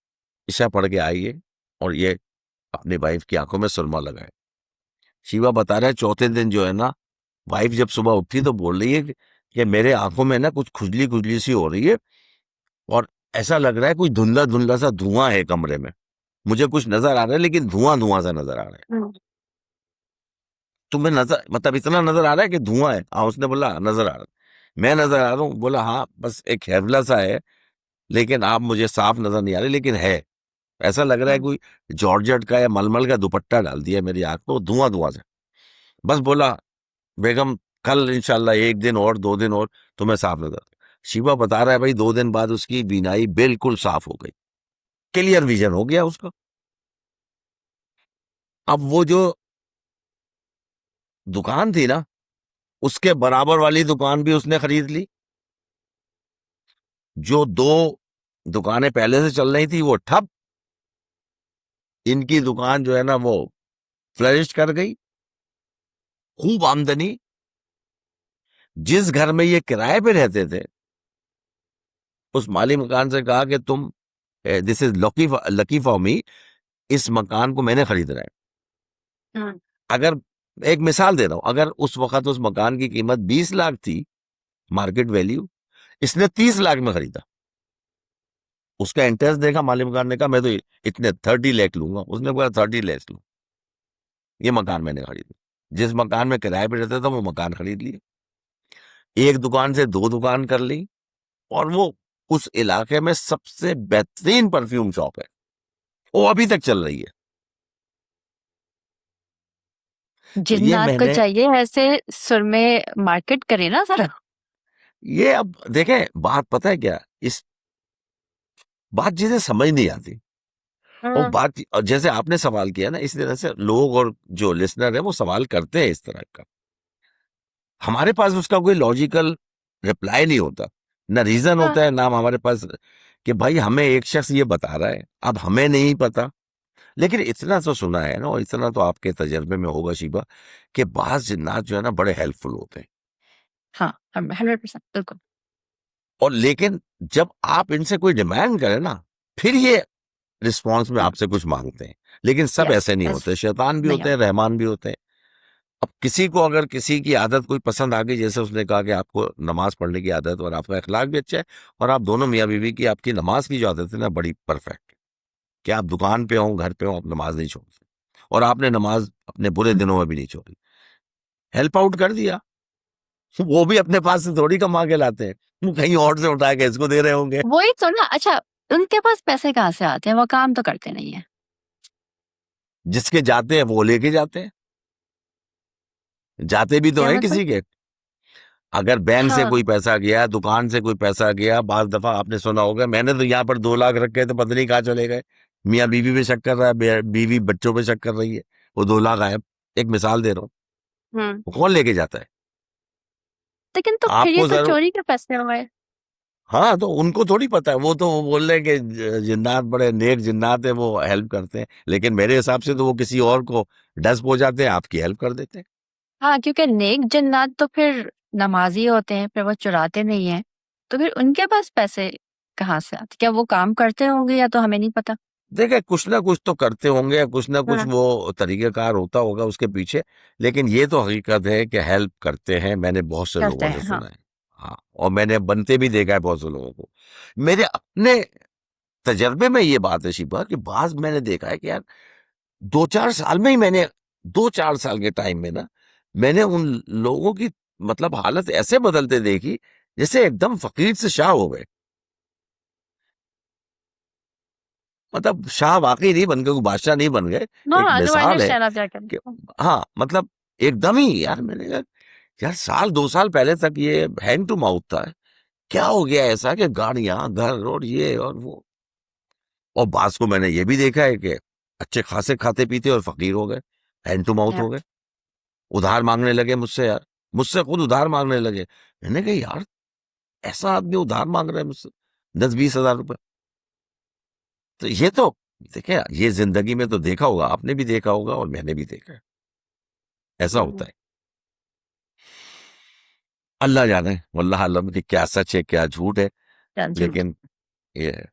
Speaker 1: इशा पढ़ के आई है और ये अपनी वाइफ की आंखों में सुरमा लगाए। शिवा बता रहा है चौथे दिन जो है ना, वाइफ जब सुबह उठी तो बोल रही है कि मेरे आंखों में ना कुछ खुजली खुजली सी हो रही है और ऐसा लग रहा है कुछ धुंधला धुंधला सा धुआं है कमरे में। मुझे कुछ नजर आ रहा है लेकिन धुआं धुआं सा नजर आ रहा है। तुम्हें नजर मतलब इतना नजर आ रहा है कि धुआं है? हाँ, उसने बोला नजर आ रहा है। मैं नजर आ रहा हूँ? बोला हाँ, बस एक हैवला सा है लेकिन आप मुझे साफ नजर नहीं आ रहे, लेकिन है ऐसा लग रहा है कोई जॉर्जेट का या मलमल का दुपट्टा डाल दिया मेरी आंख को, धुआं धुआं से। बस बोला बेगम कल इंशाल्लाह 1 दिन और 2 दिन और तुम्हें साफ नजर। शिवा बता रहा है भाई 2 दिन बाद उसकी बीनाई बिल्कुल साफ हो गई, क्लियर विजन हो गया उसका। अब वो जो दुकान थी ना, उसके बराबर वाली दुकान भी उसने खरीद ली। जो 2 दुकानें पहले से चल रही थी वो ठप, इनकी दुकान जो है ना वो फ्लरिश कर गई, खूब आमदनी। जिस घर में ये किराए पे रहते थे उस माली मकान से कहा कि तुम this is lucky lucky for me, इस मकान को मैंने खरीदना है। अगर एक मिसाल दे रहा हूं, अगर उस वक्त उस मकान की कीमत 20 लाख थी मार्केट वैल्यू, इसने 30 लाख में खरीदा। उसका इंटरेस्ट देखा, माली मकान ने कहा मैं तो इतने 30 लाख लूंगा। उसने बोला 30 लाख लूं, ये मकान मैंने खरीदा। जिस मकान में किराए पे रहता था वो मकान खरीद लिया, एक दुकान से 2 दुकान कर ली और वो उस इलाके में सबसे बेहतरीन परफ्यूम शॉप है, वो अभी तक चल रही है। तो ये
Speaker 2: जिन्नात को
Speaker 1: मैंने
Speaker 2: चाहिए ऐसे सुरमे मार्केट करे ना सर।
Speaker 1: ये अब देखें, बात पता है क्या, इस बात जिसे समझ नहीं आती और बात और जैसे आपने सवाल किया ना, इस तरह से लोग और जो लिसनर है वो सवाल करते हैं इस तरह का, हमारे पास उसका कोई लॉजिकल रिप्लाई नहीं होता, ना रीजन होता है ना हमारे पास कि भाई हमें एक शख्स ये बता रहा है, अब हमें नहीं पता। लेकिन इतना तो सुना है ना, और इतना तो आपके तजर्बे में होगा शिबा, कि बाज जिन्नात जो है ना बड़े हेल्पफुल होते हैं।
Speaker 2: हाँ 100% बिल्कुल।
Speaker 1: और लेकिन जब आप इनसे कोई डिमांड करें ना, फिर ये रिस्पॉन्स में आपसे कुछ मांगते हैं। लेकिन सब
Speaker 2: यस
Speaker 1: ऐसे नहीं होते, शैतान भी
Speaker 2: नहीं
Speaker 1: होते हैं, रहमान भी होते हैं। अब किसी को अगर किसी की आदत कोई पसंद आ गई, जैसे उसने कहा कि आपको नमाज पढ़ने की आदत और आपका अखलाक भी अच्छा है, और आप दोनों मियाँ बीवी की आपकी नमाज की जो आदत है ना बड़ी परफेक्ट है, कि आप दुकान पे हो घर पे हो आप नमाज नहीं छोड़ते, और आपने नमाज अपने बुरे दिनों में भी नहीं छोड़ी, हेल्प आउट कर दिया। वो भी अपने पास से थोड़ी कमा के लाते हैं, वो कहीं और से उठा के इसको दे रहे होंगे।
Speaker 2: वही तो ना। अच्छा उनके पास पैसे कहाँ से आते हैं, वो काम तो करते नहीं है।
Speaker 1: जिसके जाते हैं वो लेके जाते हैं, जाते भी तो
Speaker 2: क्या
Speaker 1: हैं
Speaker 2: मतलब?
Speaker 1: किसी के। अगर बैंक से
Speaker 2: हाँ
Speaker 1: कोई पैसा गया, दुकान से कोई पैसा गया, बाज दफा आपने सुना होगा, मैंने तो यहाँ पर 2 लाख रखे थे पता नहीं कहाँ चले गए। मियाँ बीवी पे शक कर रहा है, बीवी बच्चों पे शक कर रही है, वो 2 लाख आए। एक मिसाल दे रहा हूँ, वो कौन लेके जाता है?
Speaker 2: लेकिन तो फिर ये
Speaker 1: आपको
Speaker 2: तो
Speaker 1: जरूर,
Speaker 2: चोरी के पैसे हो गए।
Speaker 1: हाँ तो उनको थोड़ी पता है, वो तो वो बोल रहे हैं कि जिन्नात बड़े नेक जिन्नात है, वो हेल्प करते हैं, लेकिन मेरे हिसाब से तो वो किसी और को डस हो जाते हैं, आपकी हेल्प कर देते हैं।
Speaker 2: हाँ क्योंकि नेक जन्नात तो फिर नमाजी होते हैं, फिर वो चुराते नहीं है, तो फिर उनके पास पैसे कहाँ से आते? क्या वो काम करते होंगे या तो हमें नहीं पता।
Speaker 1: देखे कुछ ना कुछ तो करते होंगे, या कुछ ना कुछ
Speaker 2: हाँ
Speaker 1: वो तरीकेकार होता होगा उसके पीछे, लेकिन ये तो हकीकत है कि हेल्प करते हैं, मैंने बहुत से
Speaker 2: करते
Speaker 1: लोगों से
Speaker 2: हैं हाँ।
Speaker 1: सुना है। हाँ, और मैंने बनते भी देखा है बहुत से लोगों को। मेरे अपने तजर्बे में ये बात है शिबा, कि बाज मैंने देखा है कि यार 2-4 साल में ही मैंने 2-4 साल के टाइम में ना मैंने उन लोगों की मतलब हालत ऐसे बदलते देखी जैसे एकदम फकीर से शाह हो गए। मतलब शाह वाकई नहीं बन गए, कोई बादशाह नहीं बन गए, एक
Speaker 2: हाँ तो
Speaker 1: मिसाल है
Speaker 2: अंडरस्टैंड आप क्या करें।
Speaker 1: कि हाँ मतलब एकदम ही यार, मैंने कहा यार साल 2 साल पहले तक ये हैंड टू माउथ था, क्या हो गया ऐसा कि गाड़ियां घर और ये और वो। और बास को मैंने ये भी देखा है कि अच्छे खासे खाते पीते और फकीर हो गए, हैंड टू माउथ
Speaker 2: या
Speaker 1: हो गए, उधार मांगने लगे मुझसे यार, मुझसे खुद उधार मांगने लगे। मैंने कहा यार ऐसा आदमी उधार मांग रहा है मुझसे 10-20 हजार रुपए, तो ये तो देखिए ये जिंदगी में तो देखा होगा, आपने भी देखा होगा और मैंने भी देखा है, ऐसा होता है। अल्लाह जाने वल्लाह आलम कि क्या सच है क्या झूठ है, लेकिन ये है।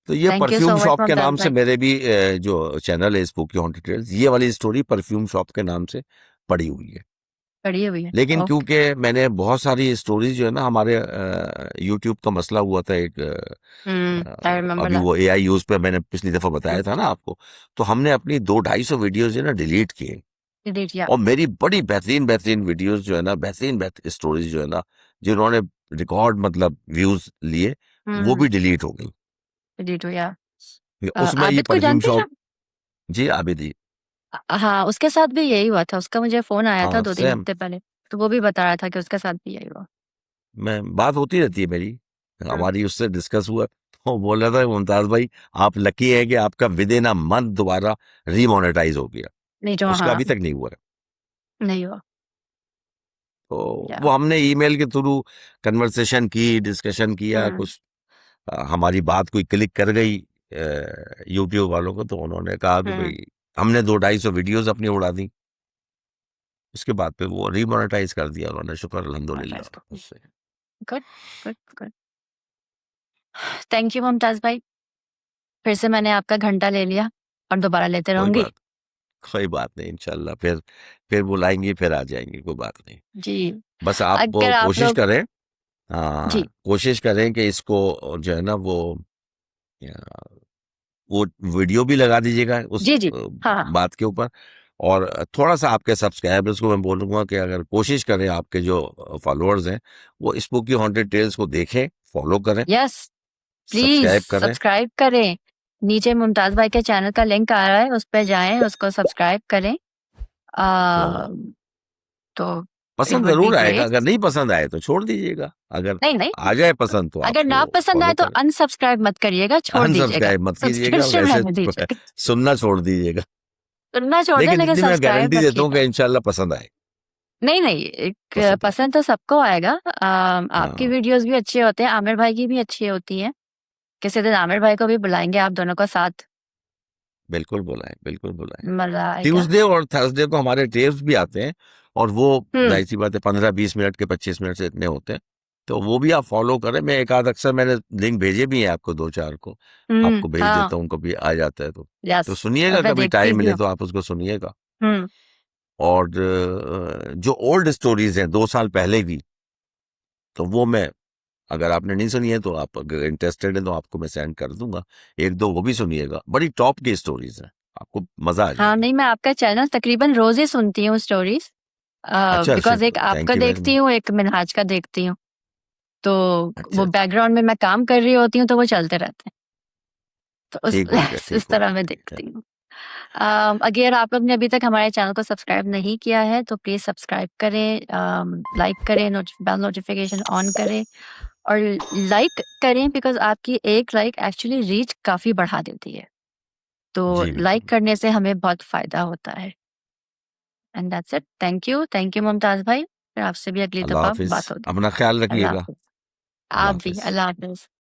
Speaker 1: तो ये
Speaker 2: thank you
Speaker 1: perfume
Speaker 2: so much
Speaker 1: shop के
Speaker 2: मुमताज
Speaker 1: नाम से
Speaker 2: भाई।
Speaker 1: मेरे भी जो चैनल है स्पूकी हॉन्टेड टेल्स, ये वाली स्टोरी परफ्यूम शॉप के नाम से पड़ी हुई है।
Speaker 2: पढ़ी हुई है।
Speaker 1: लेकिन
Speaker 2: ओके।
Speaker 1: क्योंकि मैंने बहुत सारी स्टोरीज जो है ना, हमारे यूट्यूब का मसला हुआ था एक,
Speaker 2: आई रिमेम्बर
Speaker 1: अभी
Speaker 2: दैट।
Speaker 1: वो एआई यूज पे मैंने पिछली दफा बताया था ना आपको, तो हमने अपनी 200-250 वीडियोज जो है ना डिलीट किए,
Speaker 2: डिलीट या।
Speaker 1: और मेरी बड़ी बेहतरीन बेहतरीन वीडियोस जो है ना, बेहतरीन बेहतरीन स्टोरीज जो है ना, जिन्होंने रिकॉर्ड मतलब व्यूज लिए, वो भी डिलीट हो गई।
Speaker 2: डिलीट हो या।
Speaker 1: उसमें ये
Speaker 2: आबिद को
Speaker 1: परफ्यूम
Speaker 2: जानते हैं
Speaker 1: शॉप,
Speaker 2: आप?
Speaker 1: जी आबिदी,
Speaker 2: हाँ, उसके साथ भी यही हुआ था। उसका मुझे फोन आया था
Speaker 1: हाँ
Speaker 2: 2-3
Speaker 1: सेम,
Speaker 2: हफ्ते पहले, तो वो भी बता रहा था कि उसके साथ भी यही हुआ।
Speaker 1: मैं बात होती रहती है मेरी, हमारी उससे डिस्कस हुआ, वो बोल रहा था मुमताज भाई आप लकी है कि आपका विद इन अ मंथ दोबारा रीमोनेटाइज हो गया,
Speaker 2: नहीं जो
Speaker 1: उसका
Speaker 2: हाँ,
Speaker 1: अभी तक नहीं हुआ है।
Speaker 2: नहीं हुआ।
Speaker 1: तो
Speaker 2: या।
Speaker 1: वो हमने ईमेल के थ्रू कन्वर्सेशन की, डिस्कशन किया
Speaker 2: हम्म।
Speaker 1: कुछ, हमारी बात कोई क्लिक कर गई यूट्यूब वालों को, तो उन्होंने कहा कि
Speaker 2: हम्म।
Speaker 1: भाई हमने 200-250 वीडियोस अपनी उड़ा दी, उसके बाद पे वो रीमोनेटाइज कर दिया उन्होंने, शुक्र अल्हम्दुलिल्लाह उससे।
Speaker 2: Good, good, good. Thank you Mumtaz भाई। फिर से मैंने आपका घंटा ले लिया और दोबारा लेते
Speaker 1: कोई
Speaker 2: रहूंगी।
Speaker 1: बात कोई बात नहीं, इंशाल्लाह फिर बुलाएंगे, फिर आ जाएंगे, कोई बात नहीं।
Speaker 2: जी।
Speaker 1: बस आप
Speaker 2: अगर आप
Speaker 1: कोशिश
Speaker 2: लोग।
Speaker 1: करें,
Speaker 2: जी,
Speaker 1: कोशिश करें कि इसको जो है ना वो वीडियो भी लगा दीजिएगा उस
Speaker 2: जी, जी। हाँ, हाँ।
Speaker 1: बात के ऊपर, और थोड़ा सा आपके सब्सक्राइबर्स को मैं बोलूंगा कि अगर कोशिश करें, आपके जो फॉलोअर्स हैं वो स्पूकी हॉन्टेड टेल्स को देखें, फॉलो करें,
Speaker 2: यस, प्लीज
Speaker 1: सब्सक्राइब करें।
Speaker 2: सब्सक्राइब करें। नीचे मुमताज भाई के चैनल का लिंक आ रहा है, उस पर जाएं, उसको सब्सक्राइब करें। आ,
Speaker 1: तो
Speaker 2: तो इट
Speaker 1: पसंद
Speaker 2: वुड बी
Speaker 1: जरूर आएगा,
Speaker 2: ग्रेट।
Speaker 1: अगर नहीं पसंद आए तो छोड़ दीजिएगा, अगर
Speaker 2: नहीं, नहीं,
Speaker 1: आ जाए पसंद तो
Speaker 2: अगर ना
Speaker 1: आपको
Speaker 2: पसंद आए
Speaker 1: फॉलो
Speaker 2: तो
Speaker 1: करें,
Speaker 2: अनसब्सक्राइब मत करिएगा, छोड़ दीजिएगा।
Speaker 1: अनसब्सक्राइब मत कीजिएगा,
Speaker 2: सब्सक्रिप्शन
Speaker 1: वैसे
Speaker 2: रहने दीजिए।
Speaker 1: सुनना छोड़ दीजिएगा।
Speaker 2: सुनना छोड़ दें,
Speaker 1: लेकिन
Speaker 2: लेकिन
Speaker 1: इतनी मैं
Speaker 2: सब्सक्राइब
Speaker 1: गारंटी देता हूँ
Speaker 2: रखिएगा।
Speaker 1: कि इंशाल्लाह पसंद आए,
Speaker 2: नहीं, नहीं, एक
Speaker 1: पसंद आए।
Speaker 2: पसंद तो सबको आएगा। आपकी
Speaker 1: हाँ
Speaker 2: वीडियोस भी अच्छे होते हैं, आमिर भाई की भी अच्छी होती हैं। किसी दिन आमिर भाई को भी बुलाएंगे, आप दोनों को साथ।
Speaker 1: बिल्कुल बुलाएं, बिल्कुल बुलाएं।
Speaker 2: मजा आएगा।
Speaker 1: ट्यूसडे और थर्सडे को हमारे टेप्स भी आते हैं, और वो
Speaker 2: हम्म।
Speaker 1: जाहिर सी बात है 15-20 मिनट के, 25 मिनट से इतने होते हैं, तो वो भी आप फॉलो करें। मैं एक आध अक्सर मैंने लिंक भेजे भी हैं आपको, 2-4 को आपको भेज
Speaker 2: हाँ।
Speaker 1: देता हूँ, कभी आ जाता है
Speaker 2: यस।
Speaker 1: तो सुनिएगा,
Speaker 2: मैं
Speaker 1: कभी
Speaker 2: देखती
Speaker 1: टाइम
Speaker 2: भी
Speaker 1: मिले
Speaker 2: हूँ।
Speaker 1: तो आप उसको सुनिएगा।
Speaker 2: हम्म।
Speaker 1: और जो ओल्ड स्टोरीज हैं 2 साल पहले की, तो वो मैं, अगर आपने नहीं सुनी है तो आप अगर इंटरेस्टेड है तो आपको मैं सेंड कर दूंगा, एक दो वो भी सुनिएगा, बड़ी टॉप की स्टोरीज हैं, आपको मजा आ
Speaker 2: हाँ,
Speaker 1: जाएगा।
Speaker 2: नहीं, मैं आपका चैनल तकरीबन रोज ही सुनती हूँ स्टोरीज।
Speaker 1: अच्छा
Speaker 2: बिकॉज
Speaker 1: अर्शद,
Speaker 2: एक आपका
Speaker 1: थैंक यू वेरी
Speaker 2: देखती
Speaker 1: मच।
Speaker 2: हूँ, एक मिनहाज का देखती हूँ। तो
Speaker 1: अच्छा
Speaker 2: वो
Speaker 1: अच्छा,
Speaker 2: बैकग्राउंड में मैं काम कर रही होती हूँ, तो वो चलते रहते हैं। तो उस
Speaker 1: ठीक हो गया,
Speaker 2: इस
Speaker 1: ठीक हो
Speaker 2: तरह
Speaker 1: गया,
Speaker 2: मैं
Speaker 1: ठीक है।
Speaker 2: देखती हूँ। अगर आप लोग ने अभी तक हमारे चैनल को सब्सक्राइब नहीं किया है तो प्लीज सब्सक्राइब करें, लाइक करें, बेल नोटिफिकेशन ऑन करें और लाइक करें, बिकॉज आपकी एक लाइक एक्चुअली रीच काफी बढ़ा देती है। तो
Speaker 1: जी
Speaker 2: लाइक
Speaker 1: बिल्कुल,
Speaker 2: करने से हमें बहुत फायदा होता है। And that's it. Thank you Mumtaz भाई। फिर आपसे भी अगली
Speaker 1: अल्लाह
Speaker 2: दफा
Speaker 1: हाफिज,
Speaker 2: बात होगी।
Speaker 1: अपना ख्याल
Speaker 2: अल्लाह
Speaker 1: रखिएगा,
Speaker 2: हाफिज।
Speaker 1: अल्लाह
Speaker 2: आप भी
Speaker 1: हाफिज।
Speaker 2: अल्लाह हाफिज।